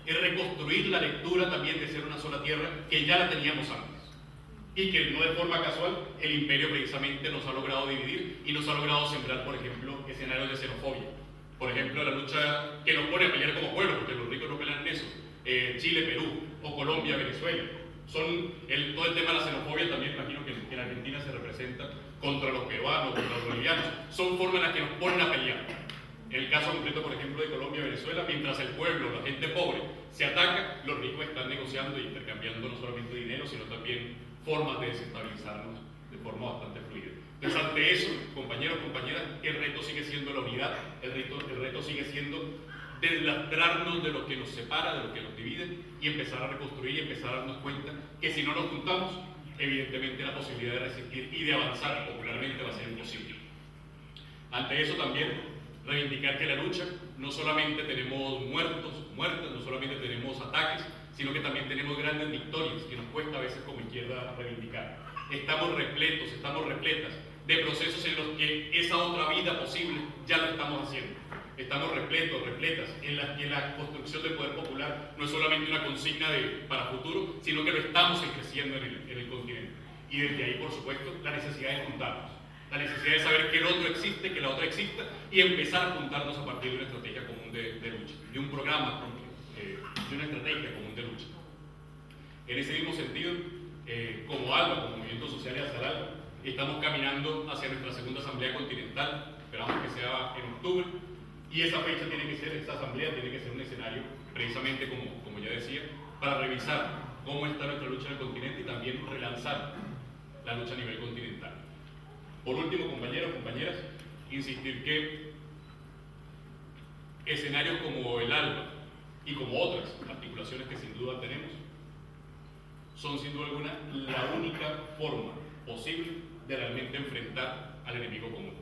es reconstruir la lectura también de ser una sola tierra que ya la teníamos antes. Y que no de forma casual el imperio precisamente nos ha logrado dividir y nos ha logrado sembrar, por ejemplo, escenarios de xenofobia. Por ejemplo, la lucha que nos pone a pelear como pueblo, porque los ricos no pelean en eso, Chile, Perú, o Colombia, Venezuela. Todo el tema de la xenofobia también imagino que en Argentina se representa contra los peruanos, contra los bolivianos. Son formas en las que nos ponen a pelear. En el caso concreto, por ejemplo, de Colombia y Venezuela, mientras el pueblo, la gente pobre, se ataca, los ricos están negociando e intercambiando no solamente dinero, sino también formas de desestabilizarnos de forma bastante fluida. Entonces, ante eso, compañeros, compañeras, el reto sigue siendo la unidad, el reto sigue siendo deslastrarnos de lo que nos separa, de lo que nos divide, y empezar a reconstruir y empezar a darnos cuenta que si no nos juntamos, evidentemente la posibilidad de resistir y de avanzar popularmente va a ser imposible. Ante eso también, reivindicar que la lucha no solamente tenemos muertas, no solamente tenemos ataques, sino que también tenemos grandes victorias que nos cuesta a veces como izquierda reivindicar. Estamos repletos, estamos repletas de procesos en los que esa otra vida posible ya lo estamos haciendo. Estamos repletas en las que la construcción del poder popular no es solamente una consigna para futuro, sino que lo estamos ejerciendo en el continente. Y desde ahí, por supuesto, la necesidad de juntarnos, la necesidad de saber que el otro existe, que la otra exista, y empezar a juntarnos a partir de una estrategia común de lucha, de un programa, de una estrategia común de lucha. En ese mismo sentido, como ALBA, como Movimiento Social y Alzar ALBA, estamos caminando hacia nuestra segunda asamblea continental, esperamos que sea en octubre, y esa fecha tiene que ser, esta asamblea tiene que ser un escenario, precisamente como ya decía, para revisar cómo está nuestra lucha en el continente y también relanzar la lucha a nivel continental. Por último, compañeros, compañeras, insistir que escenarios como el ALBA y como otras articulaciones que sin duda tenemos, son sin duda alguna la única forma posible de realmente enfrentar al enemigo común.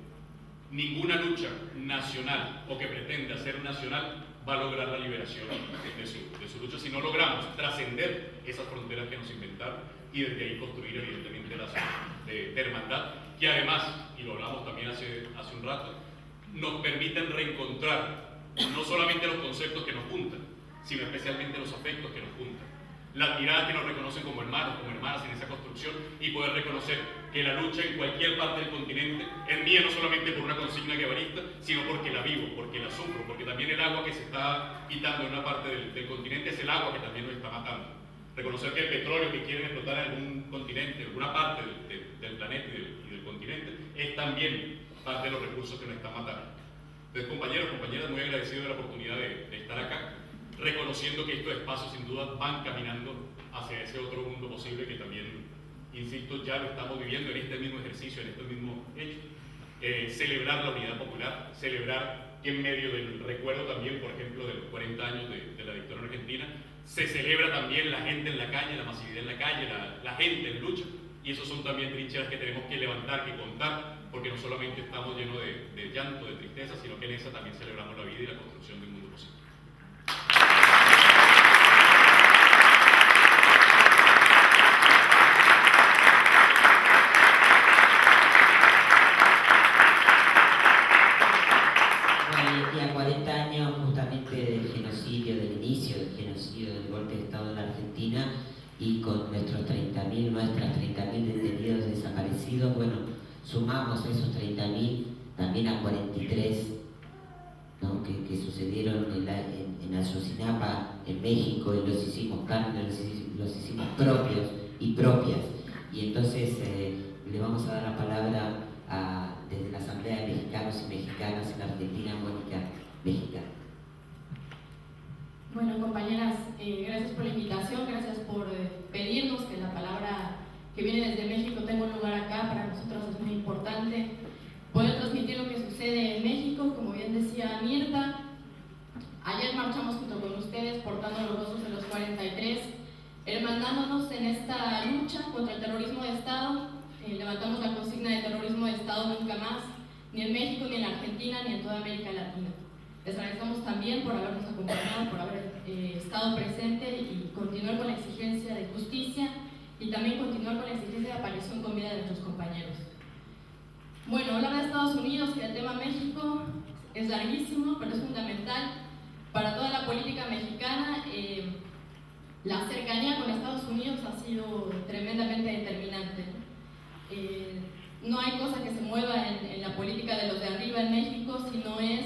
Ninguna lucha nacional o que pretenda ser nacional va a lograr la liberación de su lucha si no logramos trascender esas fronteras que nos inventaron y desde ahí construir evidentemente la de hermandad, que además, y lo hablamos también hace un rato, nos permiten reencontrar no solamente los conceptos que nos juntan, sino especialmente los afectos que nos juntan, las miradas que nos reconocen como hermanos, como hermanas en esa construcción, y poder reconocer que la lucha en cualquier parte del continente es mía no solamente por una consigna guevarista, sino porque la vivo, porque la sufro, porque también el agua que se está quitando en una parte del continente es el agua que también nos está matando. Reconocer que el petróleo que quieren explotar en algún continente, en alguna parte del planeta y del continente, es también parte de los recursos que nos están matando. Entonces, compañeros, compañeras, muy agradecido de la oportunidad de estar acá, reconociendo que estos espacios sin duda van caminando hacia ese otro mundo posible que también, insisto, ya lo estamos viviendo en este mismo ejercicio, en este mismo hecho. Celebrar la unidad popular, celebrar que en medio del recuerdo también, por ejemplo, de los 40 años de la dictadura en Argentina, se celebra también la gente en la calle, la masividad en la calle, la gente en lucha, y esos son también trincheras que tenemos que levantar, que contar, porque no solamente estamos llenos de llanto, de tristeza, sino que en esa también celebramos la vida y la construcción de un mundo posible. Y a 40 años justamente del genocidio, del inicio del genocidio, del golpe de Estado en la Argentina, y con nuestras 30.000 detenidos desaparecidos, bueno, sumamos esos 30.000 también a 43, ¿no? que sucedieron en Ayotzinapa, en México, y los hicimos carne, los hicimos propios y propias. Y entonces le vamos a dar la palabra desde la Asamblea de Mexicanos y Mexicanas en Argentina, Mónica Mexicana. Bueno, compañeras, gracias por la invitación, gracias por pedirnos que la palabra que viene desde México tenga un lugar acá. Para nosotros es muy importante poder transmitir lo que sucede en México. Como bien decía Mirta, ayer marchamos junto con ustedes portando los rostros de los 43, hermanándonos en esta lucha contra el terrorismo de Estado. Levantamos la consigna de terrorismo de Estado nunca más, ni en México, ni en Argentina, ni en toda América Latina. Les agradecemos también por habernos acompañado, por haber estado presente y continuar con la exigencia de justicia y también continuar con la exigencia de aparición con vida de nuestros compañeros. Bueno, hablar de Estados Unidos y del tema México es larguísimo, pero es fundamental para toda la política mexicana. La cercanía con Estados Unidos ha sido tremendamente determinante. No hay cosa que se mueva en la política de los de arriba en México si no es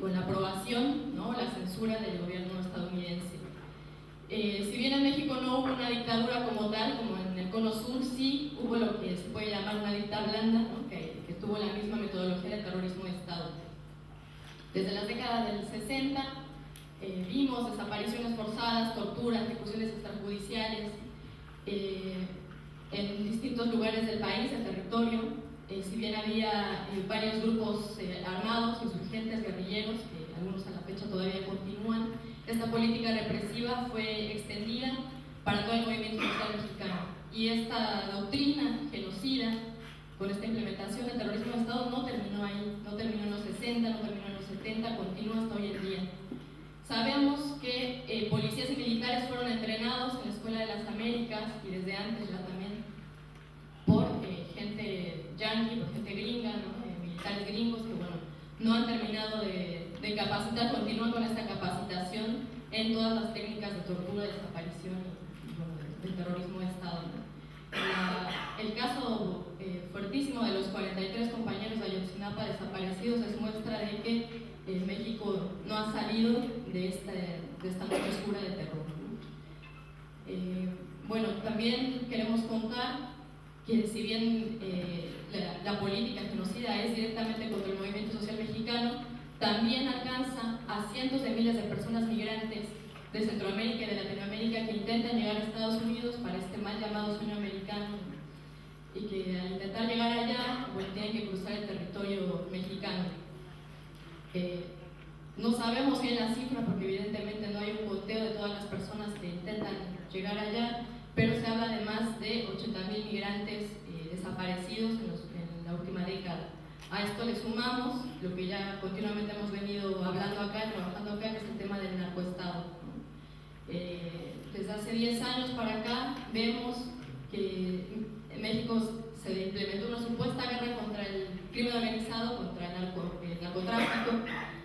con la aprobación, ¿no?, la censura del gobierno estadounidense. Si bien en México no hubo una dictadura como tal, como en el Cono Sur, sí hubo lo que se puede llamar una dictadura blanda, ¿no?, que tuvo la misma metodología de terrorismo de Estado. Desde las décadas del 60 vimos desapariciones forzadas, torturas, ejecuciones extrajudiciales, en distintos lugares del país, del territorio. Si bien había varios grupos armados, insurgentes, guerrilleros, que algunos a la fecha todavía continúan, esta política represiva fue extendida para todo el movimiento social mexicano. Y esta doctrina genocida, con esta implementación del terrorismo de Estado, no terminó ahí, no terminó en los 60, no terminó en los 70, continúa hasta hoy en día. Sabemos que policías y militares fueron entrenados en la Escuela de las Américas y desde antes ya también por gente yanqui, por gente gringa, ¿no?, militares gringos que bueno, no han terminado de capacitar, continúan con esta capacitación en todas las técnicas de tortura, desaparición y bueno, del terrorismo de Estado, ¿no? El caso fuertísimo de los 43 compañeros de Ayotzinapa desaparecidos es muestra de que México no ha salido de esta noche oscura de terror, ¿no? Bueno, también queremos contar que si bien la política genocida es directamente contra el movimiento social mexicano, también alcanza a cientos de miles de personas migrantes de Centroamérica y de Latinoamérica que intentan llegar a Estados Unidos para este mal llamado sueño americano, y que al intentar llegar allá, bueno, tienen que cruzar el territorio mexicano. No sabemos bien la cifra porque evidentemente no hay un conteo de todas las personas que intentan llegar allá, pero se habla de más de 80.000 migrantes desaparecidos en la última década. A esto le sumamos lo que ya continuamente hemos venido hablando acá, trabajando acá, que es el tema del narcoestado, ¿no? Desde hace 10 años para acá vemos que en México se implementó una supuesta guerra contra el crimen organizado, contra el narcotráfico.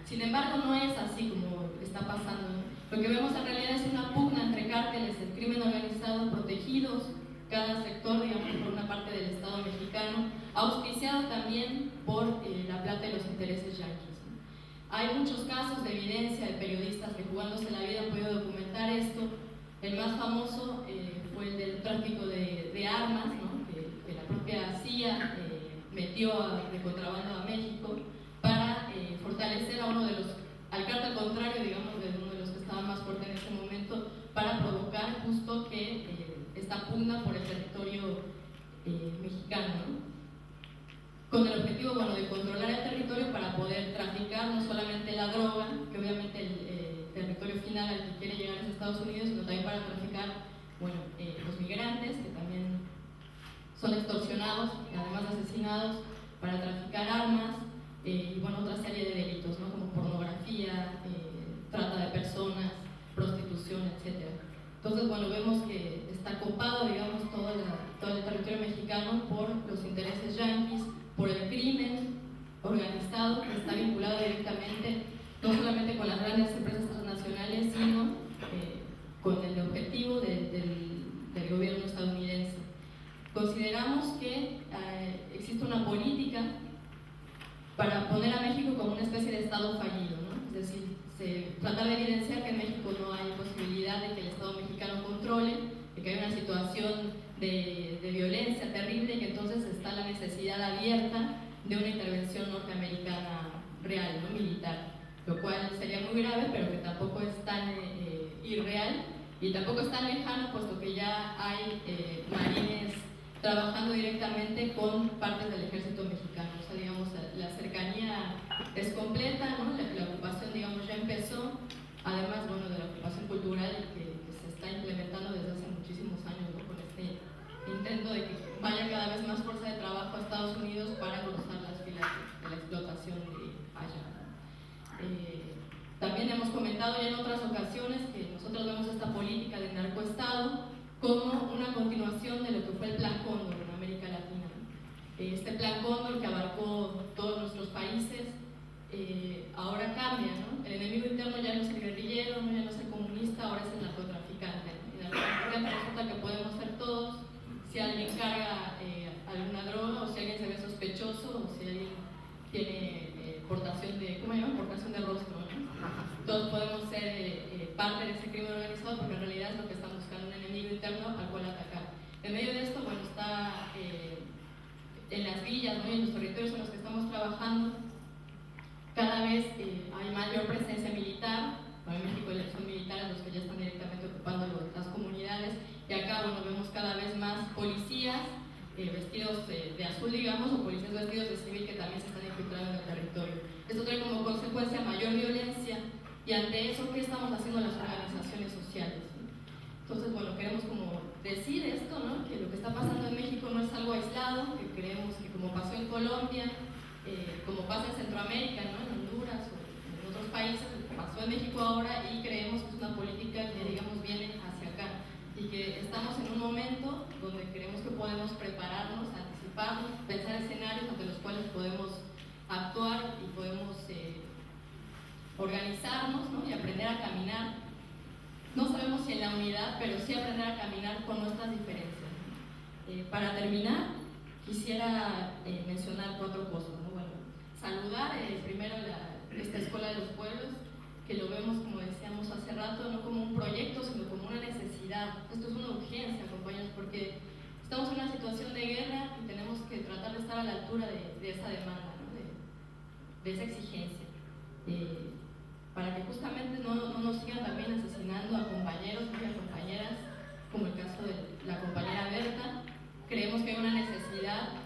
Sin embargo, no es así como está pasando, ¿no? Lo que vemos en realidad es una pugna entre cárteles del crimen organizado protegidos cada sector, digamos, por una parte del Estado mexicano, auspiciado también por la plata de los intereses yanquis. Hay muchos casos de evidencia de periodistas que jugándose la vida han podido documentar esto. El más famoso fue el del tráfico de armas, ¿no? que la propia CIA metió de contrabando a México para fortalecer a uno de los, al cártel contrario, digamos, de uno de los que estaba más fuerte en ese momento, para provocar justo que esta pugna por el territorio mexicano, ¿no? Con el objetivo, bueno, de controlar el territorio para poder traficar no solamente la droga, que obviamente el territorio final al que quiere llegar es Estados Unidos, sino también para traficar, bueno, los migrantes, que también son extorsionados, además de asesinados, para traficar armas y, bueno, otra serie de delitos, ¿no? Como pornografía, trata de personas, prostitución, etc. Entonces, bueno, vemos que está copado, digamos, todo el territorio mexicano por los intereses yanquis, por el crimen organizado que está vinculado directamente no solamente con las grandes empresas transnacionales, sino con el objetivo del gobierno estadounidense. Consideramos que existe una política para poner a México como una especie de Estado fallido, ¿no? Es decir, tratar de evidenciar que en México no hay posibilidad de que el Estado mexicano controle, de que hay una situación de violencia terrible y que entonces está la necesidad abierta de una intervención norteamericana real, no militar, lo cual sería muy grave, pero que tampoco es tan irreal y tampoco es tan lejano, puesto que ya hay marines trabajando directamente con partes del ejército mexicano. O sea, digamos, la cercanía es completa, ¿no? La ocupación, digamos, ya empezó, además, bueno, de la ocupación cultural que se está implementando desde hace muchísimos años, ¿no? Con este intento de que vaya cada vez más fuerza de trabajo a Estados Unidos para cruzar las filas de la explotación de allá. También hemos comentado ya en otras ocasiones que nosotros vemos esta política de narcoestado como una continuación de lo que fue el Plan Cóndor en América Latina. Este Plan Cóndor que abarcó todos nuestros países, ahora cambia, ¿no? El enemigo interno ya no es el guerrillero, ya no es el comunista, ahora es el narcotraficante. El narcotraficante resulta que podemos ser todos, si alguien carga alguna droga, o si alguien se ve sospechoso, o si alguien tiene portación de, ¿cómo llaman? Portación de rostro, ¿no? Todos podemos ser parte de ese crimen organizado, porque en realidad es lo que están buscando, un enemigo interno al cual atacar. En medio de esto, bueno, está en las villas, ¿no? Y en los territorios en los que estamos trabajando, cada vez hay mayor presencia militar. Bueno, en México son militares los que ya están directamente ocupando las comunidades, y acá, bueno, vemos cada vez más policías vestidos de azul, digamos, o policías vestidos de civil que también se están infiltrando en el territorio. Esto trae como consecuencia mayor violencia, y ante eso, ¿qué estamos haciendo las organizaciones sociales? Entonces, bueno, queremos como decir esto, ¿no? Que lo que está pasando en México no es algo aislado, que creemos que como pasó en Colombia, como pasa en Centroamérica, ¿no? En Honduras o en otros países, pasó en México ahora, y creemos que es una política que, digamos, viene hacia acá, y que estamos en un momento donde creemos que podemos prepararnos, anticiparnos, pensar escenarios ante los cuales podemos actuar y podemos organizarnos, ¿no? Y aprender a caminar. No sabemos si en la unidad, pero sí aprender a caminar con nuestras diferencias. Para terminar, quisiera mencionar 4 cosas, ¿no? Bueno, saludar primero esta Escuela de los Pueblos, que lo vemos, como decíamos hace rato, no como un proyecto, sino como una necesidad. Esto es una urgencia, compañeros, porque estamos en una situación de guerra y tenemos que tratar de estar a la altura de esa demanda, ¿no? de esa exigencia. Para que justamente no nos sigan también asesinando a compañeros y a compañeras, como el caso de la compañera Berta. Creemos que hay una necesidad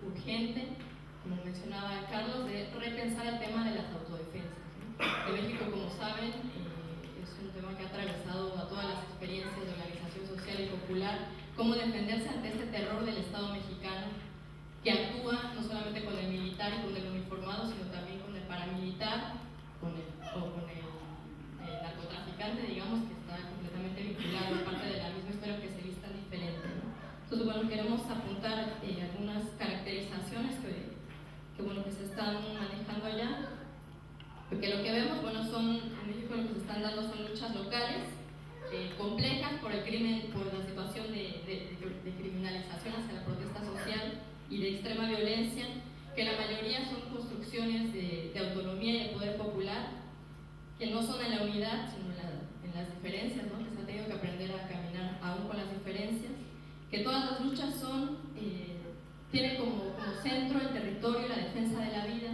urgente, como mencionaba Carlos, de repensar el tema de las autodefensas, ¿no? De México, como saben, es un tema que ha atravesado a todas las experiencias de organización social y popular, cómo defenderse ante este terror del Estado mexicano, que actúa no solamente con el militar y con el uniformado, sino también con el paramilitar, con el narcotraficante, digamos, que está completamente vinculado a parte de la misma historia, que se vistan diferente, ¿no? Entonces, bueno, queremos apuntar algunas caracterizaciones que se están manejando allá, porque lo que vemos, bueno, en México lo que se están dando son luchas locales, complejas por el crimen, por la situación de criminalización hacia la protesta social y de extrema violencia, que la mayoría son construcciones de autonomía y de poder popular, que no son en la unidad, sino en las diferencias, ¿no? Que se ha tenido que aprender a caminar aún con las diferencias, que todas las luchas tienen como centro el territorio y la defensa de la vida,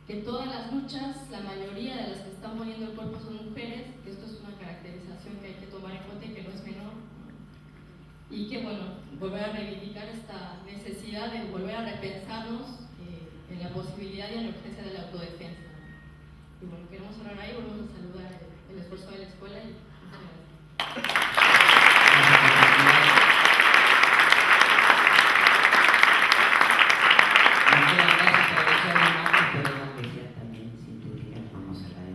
que todas las luchas, la mayoría de las que están poniendo el cuerpo son mujeres, que esto es una caracterización que hay que tomar en cuenta y que no es menor, y que bueno, volver a reivindicar esta necesidad de volver a repensarnos en la posibilidad y en la urgencia de la autodefensa. Y bueno, queremos hablar ahí, volvemos a saludar el esfuerzo de la escuela y muchas gracias.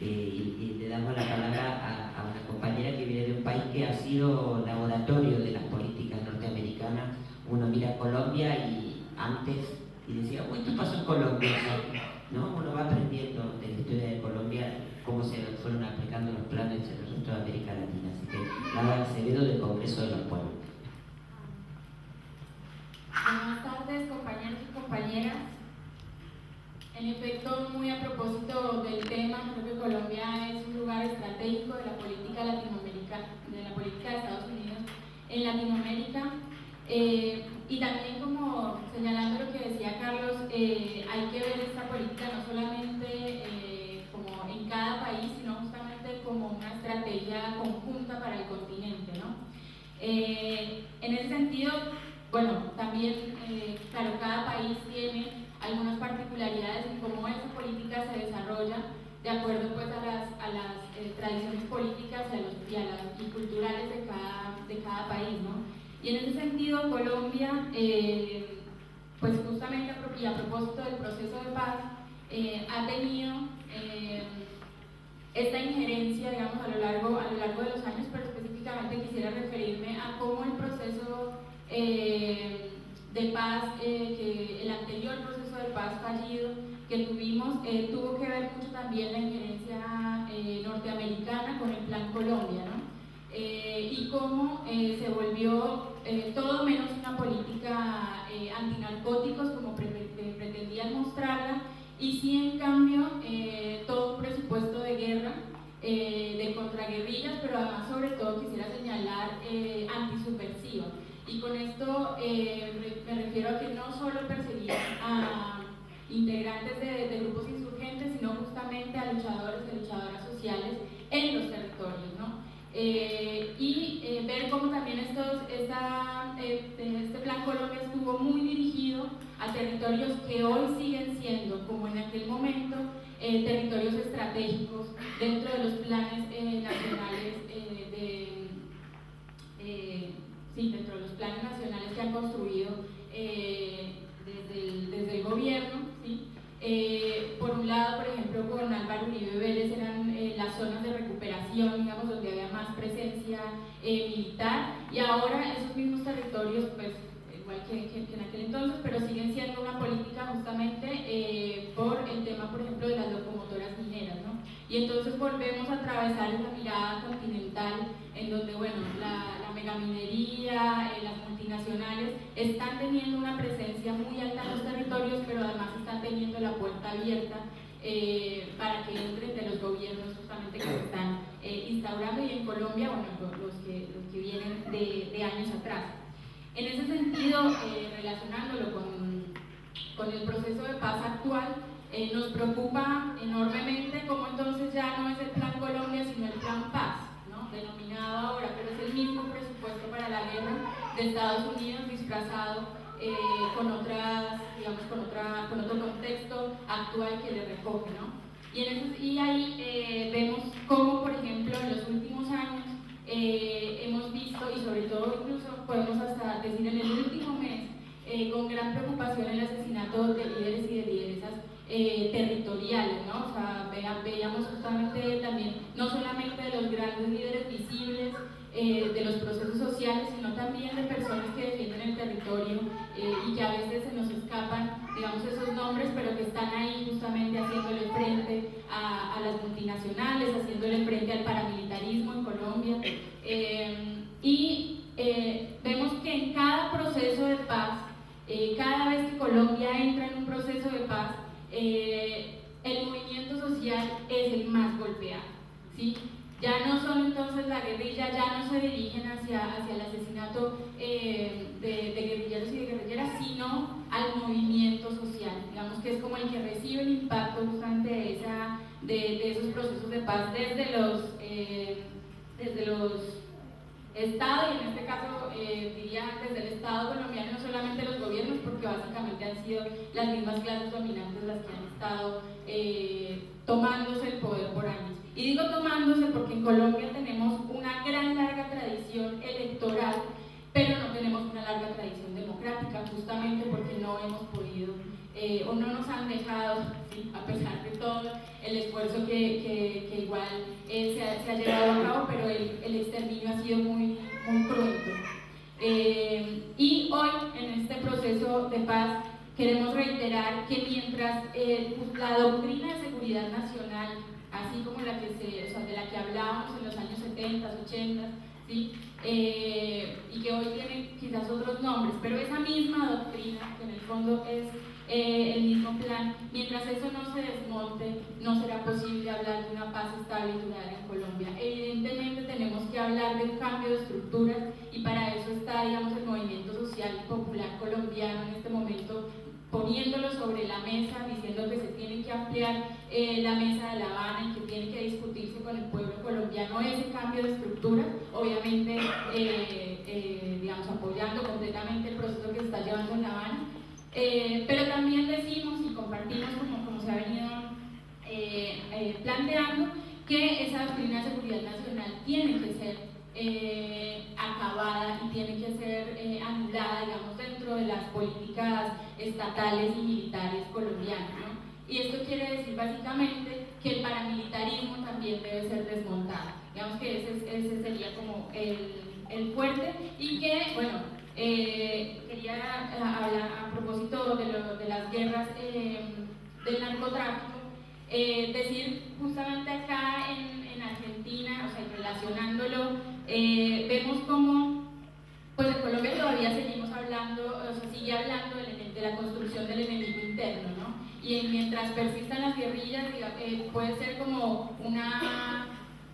Y le damos la palabra a una compañera que viene de un país que ha sido laboratorio de las políticas norteamericanas. Uno mira Colombia y antes y decía, uy, esto pasó en Colombia, ¿no? Uno va aprendiendo de la historia de Colombia cómo se fueron aplicando los planes en el resto de América Latina. Así que Laura Acevedo del Congreso de los Pueblos. Buenas tardes, compañeros y compañeras. En efecto, muy a propósito del tema, creo que Colombia es un lugar estratégico de la política latinoamericana, de la política de Estados Unidos en Latinoamérica. Y también, como señalando lo que decía Carlos, hay que ver esta política no solamente como en cada país, sino justamente como una estrategia conjunta para el continente, ¿no? En ese sentido, bueno, también, claro, cada país tiene algunas particularidades en cómo esa política se desarrolla de acuerdo pues a las tradiciones políticas y culturales de cada país, ¿no? Y en ese sentido Colombia, pues justamente y a propósito del proceso de paz, ha tenido esta injerencia, digamos, a lo largo de los años, pero específicamente quisiera referirme a cómo el proceso de paz, que el anterior proceso de paz fallido que tuvimos, tuvo que ver mucho también la injerencia norteamericana con el Plan Colombia, ¿no? Y cómo se volvió todo menos una política antinarcóticos como pretendían mostrarla, y sí en cambio todo un presupuesto de guerra, de contraguerrillas, pero además sobre todo quisiera señalar antisubversiva. Y con esto me refiero a que no solo perseguían a integrantes de grupos insurgentes, sino justamente a luchadores y luchadoras sociales en los territorios, ¿no? Ver cómo también este Plan Colombia estuvo muy dirigido a territorios que hoy siguen siendo, como en aquel momento, territorios estratégicos dentro de los planes nacionales dentro de los planes nacionales que han construido desde el gobierno, ¿sí? Por un lado, por ejemplo, con Álvaro Uribe Vélez eran las zonas de recuperación, digamos, donde había más presencia militar, y ahora esos mismos territorios, pues, igual que en aquel entonces, pero siguen siendo una política justamente por el tema, por ejemplo, de las locomotoras mineras, ¿no? Y entonces volvemos a atravesar esa mirada continental en donde, bueno, la megaminería, las multinacionales están teniendo una presencia muy alta en los territorios, pero además están teniendo la puerta abierta para que entren de los gobiernos justamente que se están instaurando, y en Colombia, bueno, los que vienen de años atrás. En ese sentido, relacionándolo con el proceso de paz actual, nos preocupa enormemente cómo entonces ya no es el Plan Colombia, sino el Plan Paz, ¿no? Denominado ahora, pero es el mismo presupuesto para la guerra de Estados Unidos disfrazado con otro contexto actual que le recoge, ¿no? Y ahí vemos cómo, por ejemplo, en los últimos años hemos visto, y sobre todo incluso podemos hasta decir en el último mes, con gran preocupación el asesinato de líderes y de lideresas territoriales, ¿no? O sea, veíamos justamente también, no solamente de los grandes líderes visibles de los procesos sociales, sino también de personas que defienden el territorio y que a veces se nos escapan, digamos, esos nombres, pero que están ahí justamente haciéndole frente a las multinacionales, haciéndole frente al paramilitarismo el movimiento social es el más golpeado, ¿sí? Ya no son entonces la guerrilla, ya no se dirigen hacia el asesinato de guerrilleros y de guerrilleras, sino al movimiento social, digamos que es como el que recibe el impacto justamente de esos procesos de paz desde los Estados, y en este caso diría desde el Estado colombiano, no solamente los gobiernos, porque básicamente han sido las mismas clases dominantes las que han estado tomándose el poder por años. Y digo tomándose porque en Colombia tenemos una gran larga tradición electoral, pero no tenemos una larga tradición democrática, justamente porque no hemos podido o no nos han dejado, ¿sí? A pesar de todo el esfuerzo que igual se ha llevado a cabo, pero el exterminio ha sido muy cruento. Y hoy, en este proceso de paz, queremos reiterar que mientras la doctrina de seguridad nacional, así como de la que hablábamos en los años 70, 80, ¿sí? Y que hoy tiene quizás otros nombres, pero esa misma doctrina, que en el fondo es el mismo plan, mientras eso no se desmonte, no será posible hablar de una paz estable y duradera en Colombia. Evidentemente tenemos que hablar de un cambio de estructuras, y para eso está, digamos, el movimiento social y popular colombiano en este momento, poniéndolo sobre la mesa, diciendo que se tiene que ampliar la mesa de La Habana y que tiene que discutirse con el pueblo colombiano ese cambio de estructura, obviamente digamos, apoyando completamente el proceso que se está llevando en La Habana, pero también decimos y compartimos, como se ha venido planteando, que esa doctrina de seguridad nacional tiene que ser acabada y tiene que ser anulada, digamos, dentro de las políticas estatales y militares colombianas, ¿no? Y esto quiere decir básicamente que el paramilitarismo también debe ser desmontado. Digamos que ese sería como el fuerte, y que, bueno, quería hablar a propósito de las guerras del narcotráfico, decir justamente acá en Argentina, o sea, relacionándolo, vemos como pues en Colombia todavía seguimos hablando, o sea, sigue hablando de la construcción del enemigo interno, ¿no? Y mientras persistan las guerrillas, puede ser como una,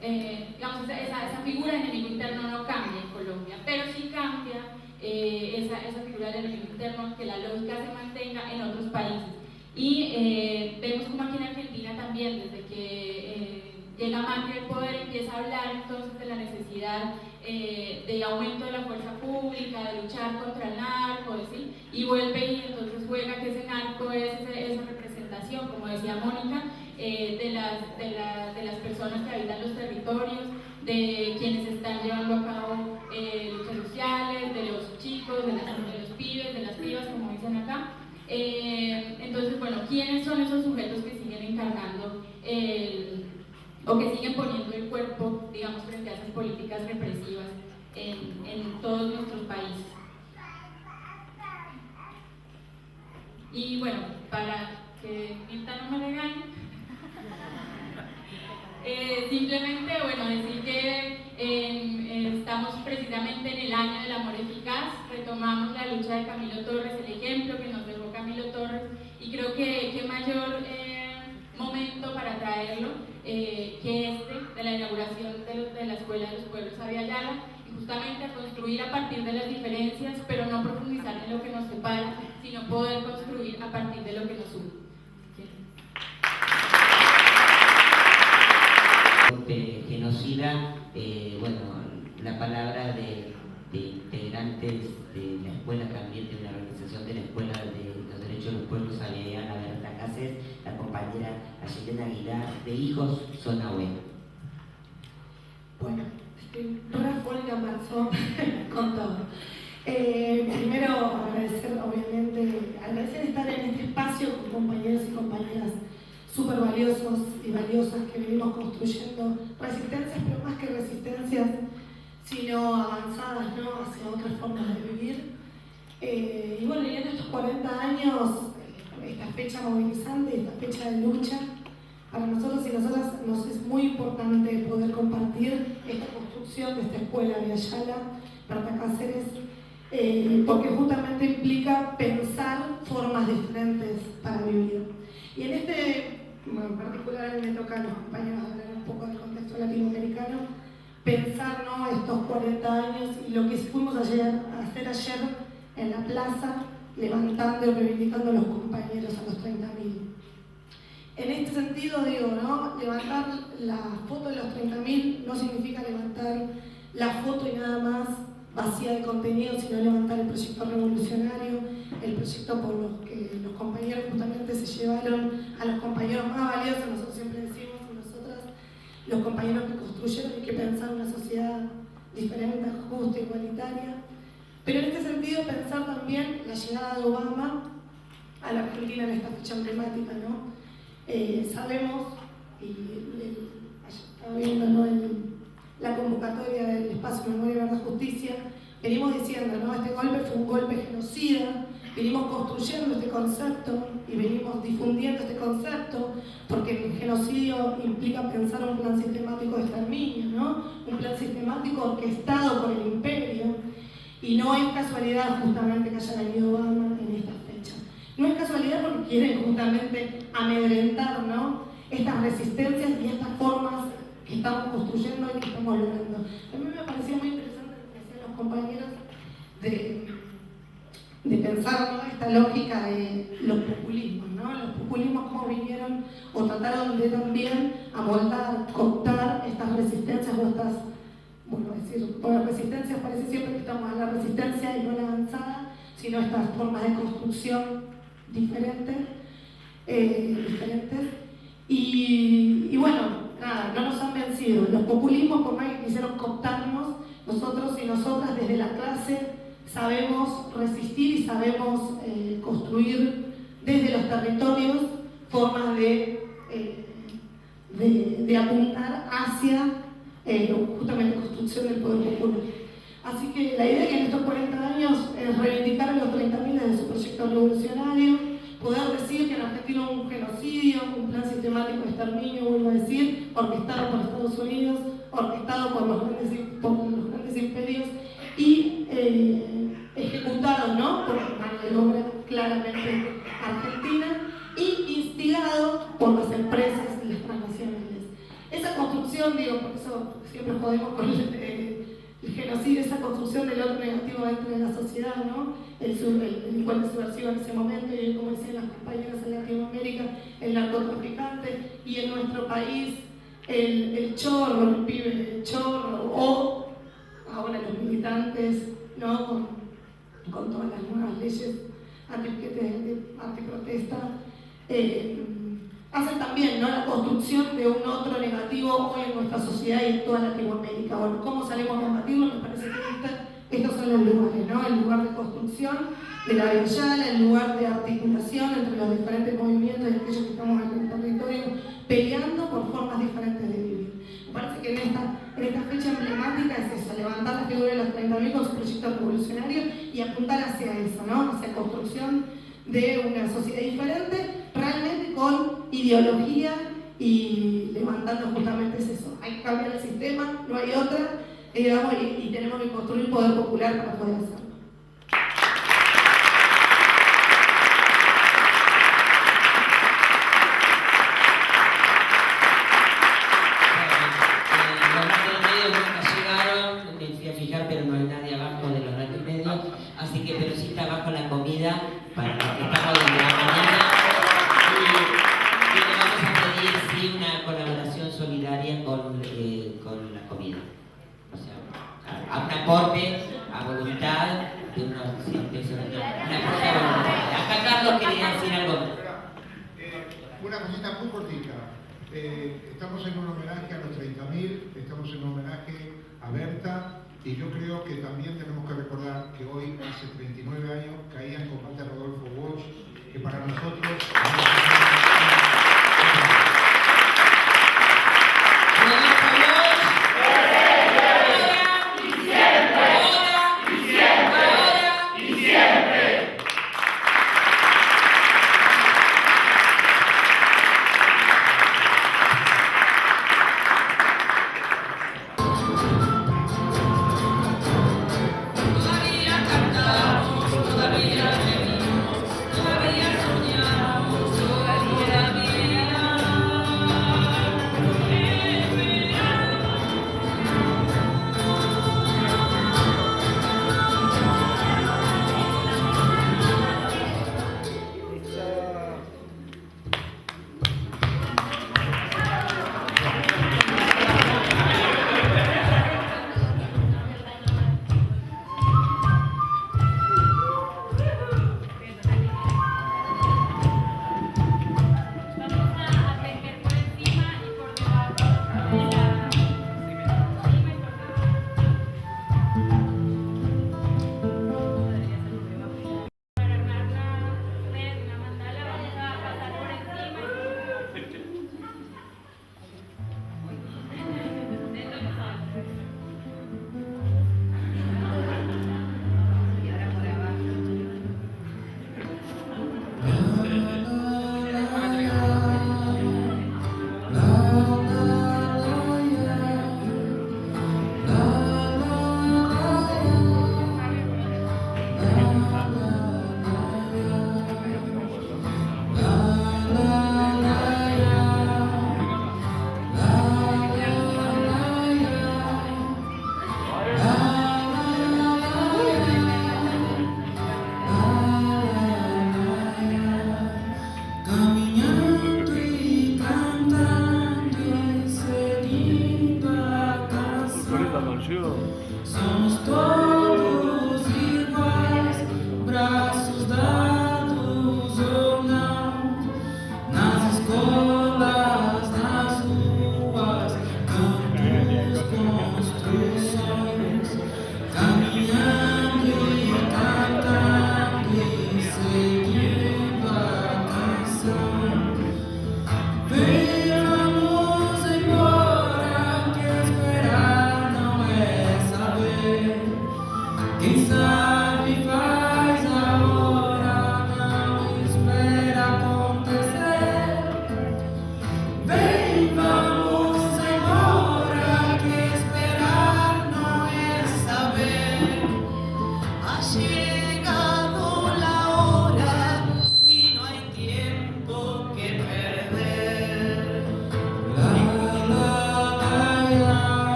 digamos, esa figura de enemigo interno no cambia en Colombia, pero sí cambia esa figura del enemigo interno, que la lógica se mantenga en otros países. Y vemos como aquí en Argentina también, desde que llega Macri al poder, empieza a hablar entonces de la necesidad de aumento de la fuerza pública, de luchar contra el narco, ¿sí? Y vuelve y entonces juega que ese narco es esa representación, como decía Mónica, de las personas que habitan los territorios, de quienes están llevando a cabo luchas sociales, de los chicos, de los pibes, de las pibas, como dicen acá. Entonces, bueno, ¿quiénes son esos sujetos que siguen encargando o que siguen poniendo el cuerpo, digamos, frente a esas políticas represivas en todos nuestros países? Y bueno, para que Mirta no me regañe, simplemente, bueno, decir que estamos precisamente en el año del amor eficaz, retomamos la lucha de Camilo Torres, el ejemplo que nos dejó Camilo Torres, y creo que qué mayor momento para traerlo que de la inauguración de la Escuela de los Pueblos Abya Yala, y justamente a construir a partir de las diferencias, pero no profundizar en lo que nos separa, sino poder construir a partir de lo que nos une. Genocida, bueno, la palabra de integrantes de la escuela, también de la organización de la Escuela de los Derechos de los Pueblos Abya Yala, Berta Cáceres, la compañera Ayelena Aguilar, de Hijos Zona Oeste. Bueno, estoy re en marzo con todo. Primero agradecer estar en este espacio con compañeros y compañeras súper valiosos y valiosas que venimos construyendo resistencias, pero más que resistencias, sino avanzadas, ¿no?, hacia otras formas de vivir. Y bueno, y en estos 40 años, esta fecha movilizante, esta fecha de lucha, para nosotros y nosotras nos es muy importante poder compartir esta construcción de esta escuela de Ayala, Berta Cáceres, porque justamente implica pensar formas diferentes para vivir. Y en en particular a mí me toca a los compañeros hablar un poco del contexto latinoamericano, pensar, ¿no?, estos 40 años y lo que fuimos a hacer ayer en la plaza, levantando y reivindicando a los compañeros a los 30.000. En este sentido digo, ¿no?, levantar la foto de los 30.000 no significa levantar la foto y nada más vacía de contenido, sino levantar el proyecto revolucionario, el proyecto por los que los compañeros justamente se llevaron a los compañeros más valiosos. Nosotros siempre decimos, nosotras, los compañeros que construyeron y que pensaron una sociedad diferente, justa, igualitaria. Pero en este sentido pensar también la llegada de Obama a la Argentina en esta fecha emblemática, ¿no? Sabemos, y estaba viendo, ¿no?, la convocatoria del espacio Memoria, Verdad, Justicia, venimos diciendo, ¿no?, este golpe fue un golpe genocida, venimos construyendo este concepto y venimos difundiendo este concepto, porque el genocidio implica pensar un plan sistemático de exterminio, ¿no?, un plan sistemático orquestado por el imperio, y no es casualidad justamente que haya venido Obama en esta fecha. No es casualidad porque quieren justamente amedrentar, ¿no?, estas resistencias y estas formas que estamos construyendo y que estamos logrando. A mí me parecía muy interesante lo que decían los compañeros de pensar, ¿no?, esta lógica de los populismos, ¿no? Los populismos cómo vinieron o trataron de también amoldar, cooptar estas resistencias o estas, bueno, decir, por las resistencias parece siempre que estamos en la resistencia y no en la avanzada, sino estas formas de construcción diferentes. Y bueno, nada, no nos han vencido. Los populismos, por más que quisieron cooptarnos, nosotros y nosotras desde la clase sabemos resistir y sabemos construir desde los territorios formas de apuntar hacia justamente construcción del poder popular. Así que la idea es que en estos 40 años es reivindicar a los 30.000 desde su proyecto revolucionario, poder decir que en Argentina hubo un genocidio, un plan sistemático de exterminio, vuelvo a decir, orquestado por Estados Unidos, orquestado por los grandes imperios y ejecutado, ¿no?, por mano de obra claramente argentina y instigado por las empresas y las transnacionales. Esa construcción, digo, por eso siempre jodemos con el genocidio, esa construcción del otro negativo dentro de la sociedad, ¿no?, el delincuente subversivo en ese momento, y como decían las compañeras en Latinoamérica, el narcotraficante, y en nuestro país el chorro, el pibe chorro, o ahora los militantes, ¿no?, con todas las nuevas leyes antiprotesta, hacen también, ¿no?, la construcción de un otro negativo hoy en nuestra sociedad y en toda Latinoamérica. Bueno, ¿cómo salimos a combatirlo? Me parece que estos son los lugares, ¿no? El lugar de construcción de la Yala, el lugar de articulación entre los diferentes movimientos y aquellos que estamos en el territorio peleando por formas diferentes de vivir. Me parece que en esta fecha emblemática es eso, levantar la figura de los 30.000 con su proyecto revolucionario y apuntar hacia eso, ¿no?, hacia la construcción de una sociedad diferente, realmente con ideología y levantando justamente eso. Hay que cambiar el sistema, no hay otra, digamos, y tenemos que construir poder popular para poder hacerlo. Pero no hay nadie abajo de los radios medios, así que pero sí está abajo la comida para los que estamos desde la mañana y le vamos a pedir sí una colaboración solidaria con la comida, o sea, a un aporte a voluntad de unos 100 pesos, una aporte a voluntad. Acá Carlos quería decir algo. Una cosita muy cortita. Estamos en un homenaje a los 30.000, estamos en un homenaje a Berta. Y yo creo que también tenemos que recordar que hoy, hace 39 años, caía en combate a Rodolfo Walsh, que para nosotros... Todavía cantamos.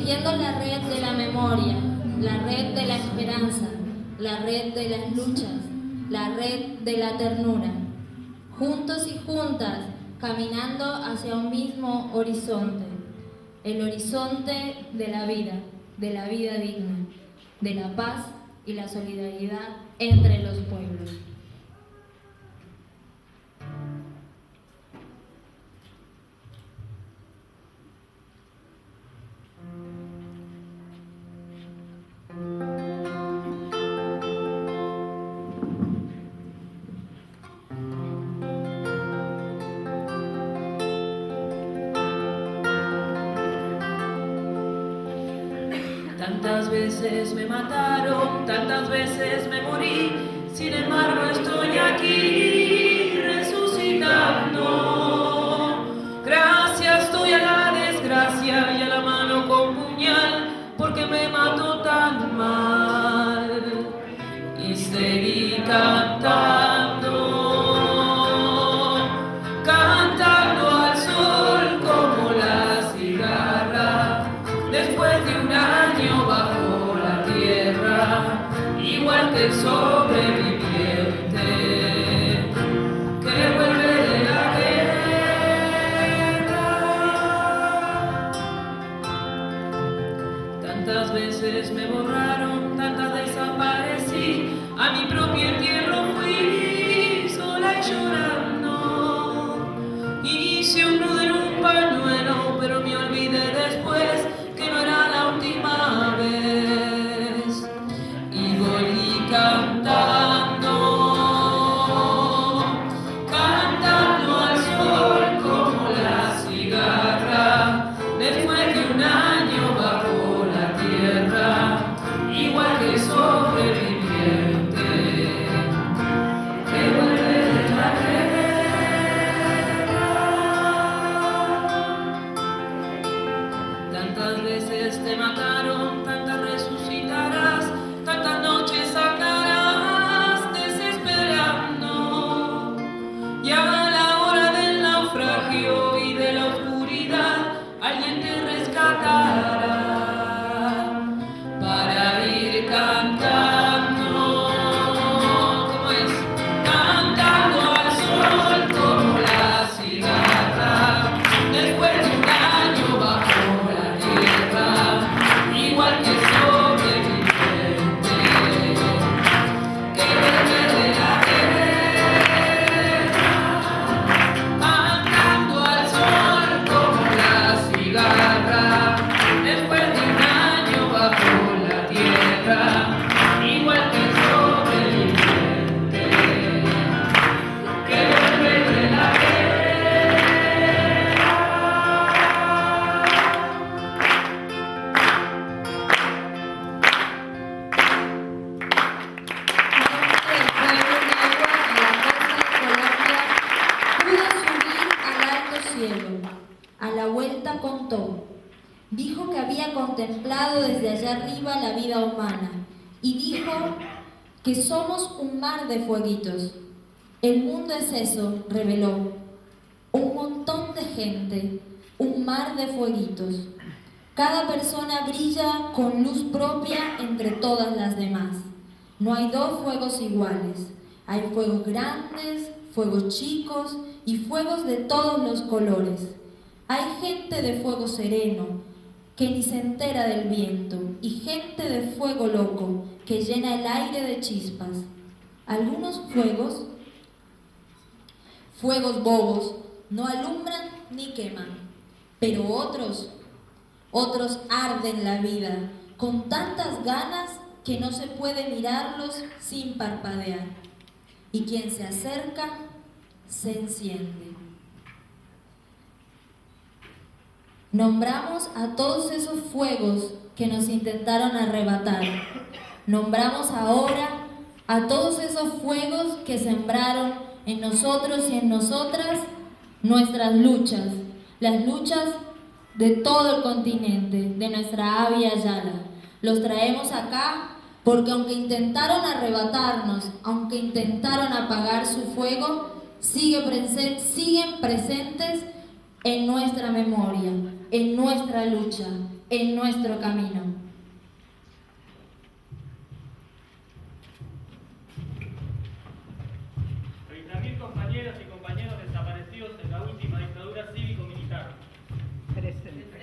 tejiendo la red de la memoria, la red de la esperanza, la red de las luchas, la red de la ternura. Juntos y juntas, caminando hacia un mismo horizonte, el horizonte de la vida digna, de la paz y la solidaridad entre los pueblos. Tantas veces me mataron, tantas veces me morí, sin embargo estoy aquí resucitando. Gracias estoy a la desgracia y a la mano con puñal, porque me mató tan mal. Y seguí cantando, cantando al sol como la cigarra, después de un año bajo la tierra, igual que el sobreviviente que vuelve de la guerra. Tantas veces me borraron, tantas desaparecí, a mi propio entierro fui sola y llorando. Hice un nudo en un pañuelo, pero me olvidé después que no era la última vez. Y volví cantando, cantando al sol como la cigarra, después de un año bajo la tierra, igual que sobreviviente que vuelve de la guerra. Tantas veces te mataron, tantas resucitarás, tantas noches andarás desesperando. Y a la hora del naufragio y de la oscuridad, alguien te rescatará para ir cantando. ¿Cómo es? Cantando al sol como la cigarra, después de un año bajo la tierra, igual que sobreviviente que vuelve de la guerra. Cantando al sol como la cigarra, después de un año bajo la tierra, igual que sobreviviente que vuelve de la A la vuelta contó, dijo que había contemplado desde allá arriba la vida humana y dijo que somos un mar de fueguitos. El mundo es eso, reveló, un montón de gente, un mar de fueguitos. Cada persona brilla con luz propia entre todas las demás. No hay dos fuegos iguales, hay fuegos grandes, fuegos chicos y fuegos de todos los colores. Hay gente de fuego sereno, que ni se entera del viento, y gente de fuego loco, que llena el aire de chispas. Algunos fuegos bobos, no alumbran ni queman, pero otros arden la vida, con tantas ganas que no se puede mirarlos sin parpadear. Y quien se acerca, se enciende. Nombramos a todos esos fuegos que nos intentaron arrebatar. Nombramos ahora a todos esos fuegos que sembraron en nosotros y en nosotras nuestras luchas, las luchas de todo el continente, de nuestra Avia Yala. Los traemos acá porque aunque intentaron arrebatarnos, aunque intentaron apagar su fuego, siguen presentes en nuestra memoria, en nuestra lucha, en nuestro camino. Compañeras y compañeros desaparecidos en la última dictadura cívico-militar. Presente.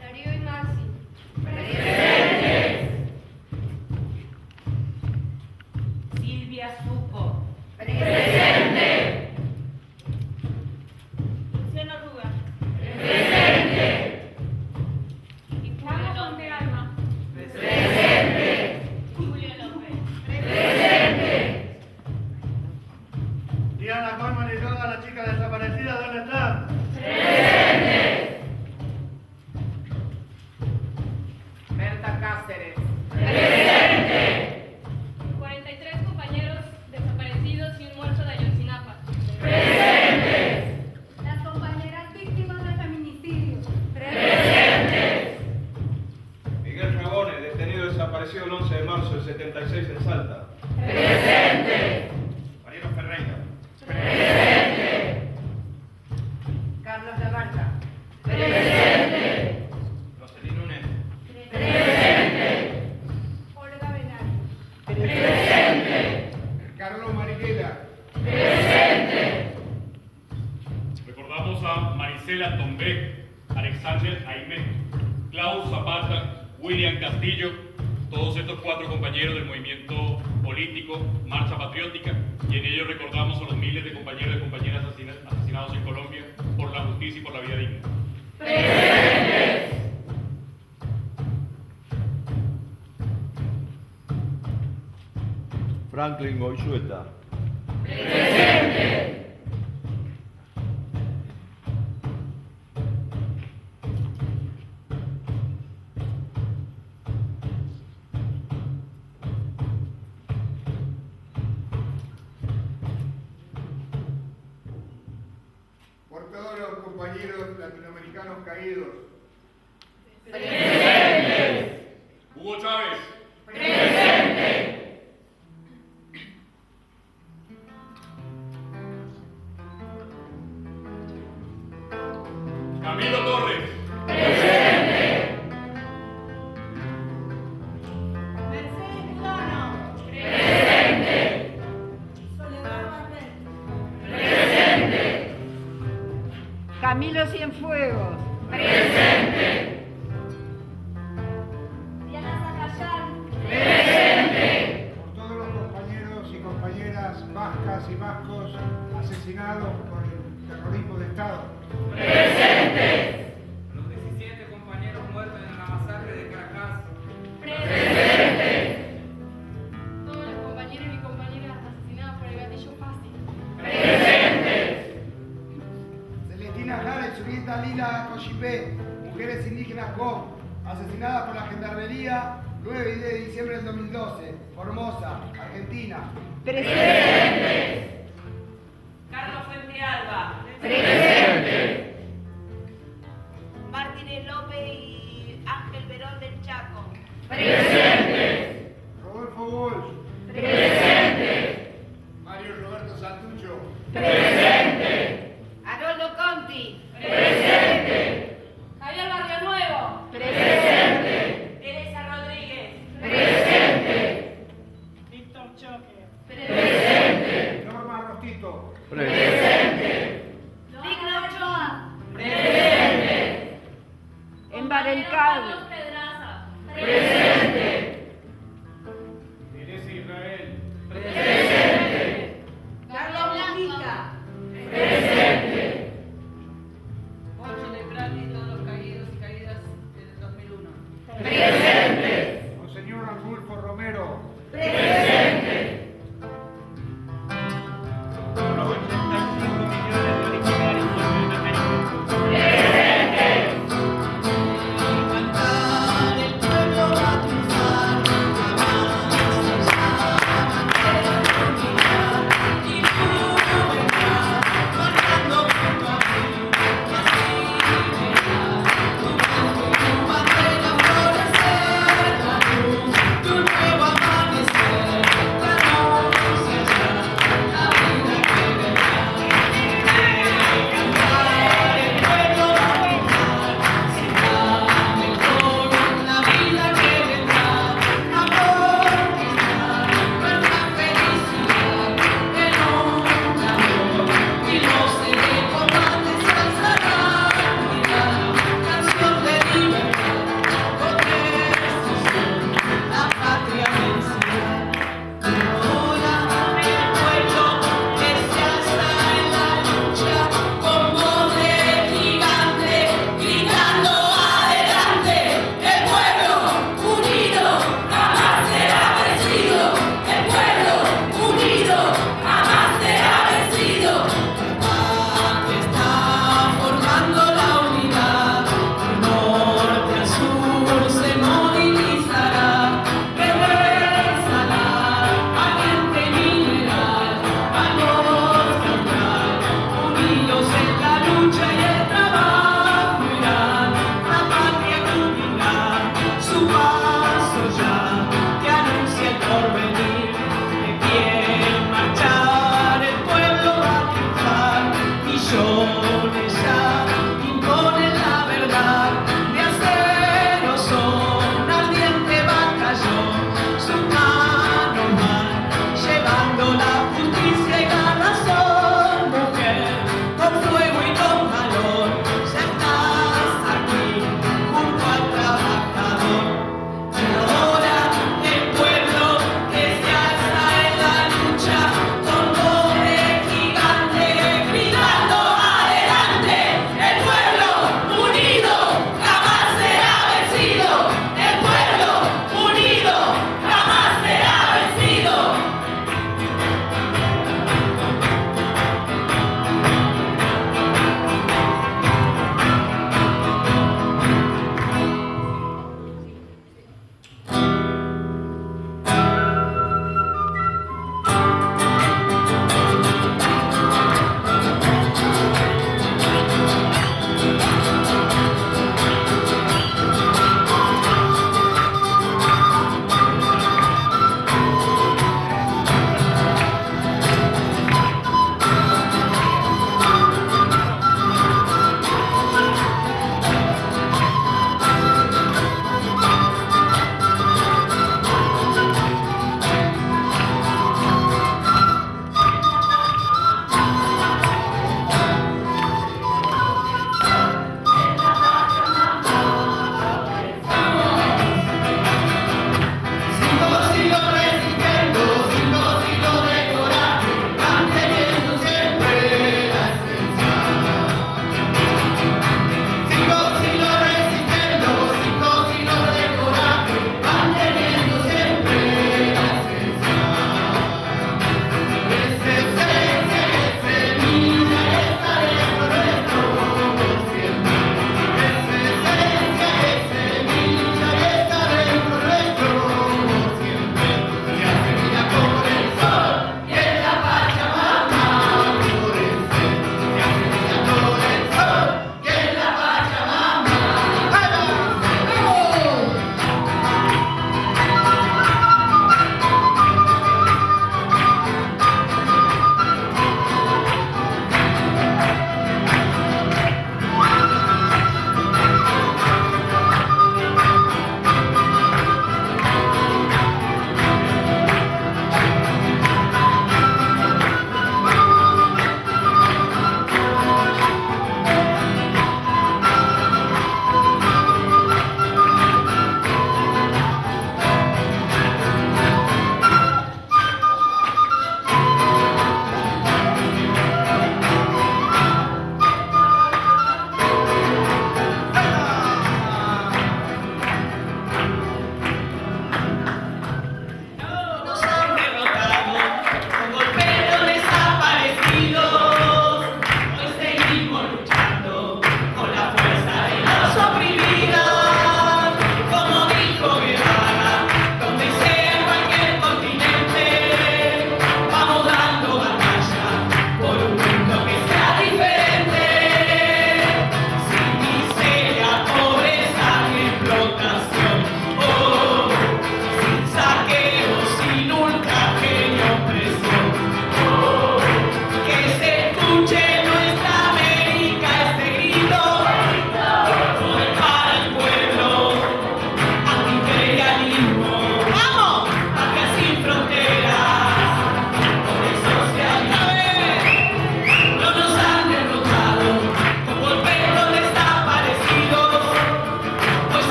Darío y Maxi. Presente. Silvia Suco. Presente. Luciano Ruga. Presente. Juan Fontealma. Presente. Julio López. Presente. Diana Palma y toda la chica desaparecida, ¿dónde están? Presente. Berta Cáceres. Presente. 43 compañeros desaparecidos y un muerto de Ayotzinapa. Presente. Las compañeras víctimas de feminicidio. Presente. Miguel Ragones, detenido desaparecido el 11 de marzo del 76 en Salta. Presente. Mariano Ferreira. Presente. Carlos Labarca. Presente. Roselín Núñez. Presente. Olga Benal. Presente. Carlos Mariquela. Presente. Recordamos a Marisela Tombé, Alexander Aimé, Klaus Zapata, William Castillo, todos estos 4 compañeros del movimiento político Marcha Patriótica, y en ello recordamos a los miles de compañeros y compañeras asesinados en Colombia por la justicia y por la vida digna. Presente. Franklin Goizueta. Presente. Por todos los compañeros latinoamericanos caídos. Presente. Hugo Chávez. Presente. Camilo Torres. Presente. Mercedes Lano. Presente. Soledad Barret. Presente. Camilo Cienfuegos. Presente. Diana Zacayán. Presente. Por todos los compañeros y compañeras vascas y vascos asesinados por el terrorismo de Estado. Presente. Los 17 compañeros muertos en la masacre de Caracas. Presente. Todos los compañeros y compañeras asesinados por el gatillo fácil. Presente. Celestina Jara y Julieta Lila Cochipé, mujeres indígenas GOM, asesinadas por la Gendarmería 9 y 10 de diciembre del 2012, Formosa, Argentina. Presente. Carlos Fuentealba. Presente. Martínez López y Ángel Verón del Chaco. Presente. Rodolfo Walsh. Presente. Mario Roberto Santucho. Presente. Haroldo Conti. Presente. Javier Barrio Nuevo. Presente. Teresa Rodríguez. Presente. Víctor Choque. Presente. Norma Rostito. Presente. Digna Ochoa. Presente. Embarelcado. Carlos Pedraza. Presente.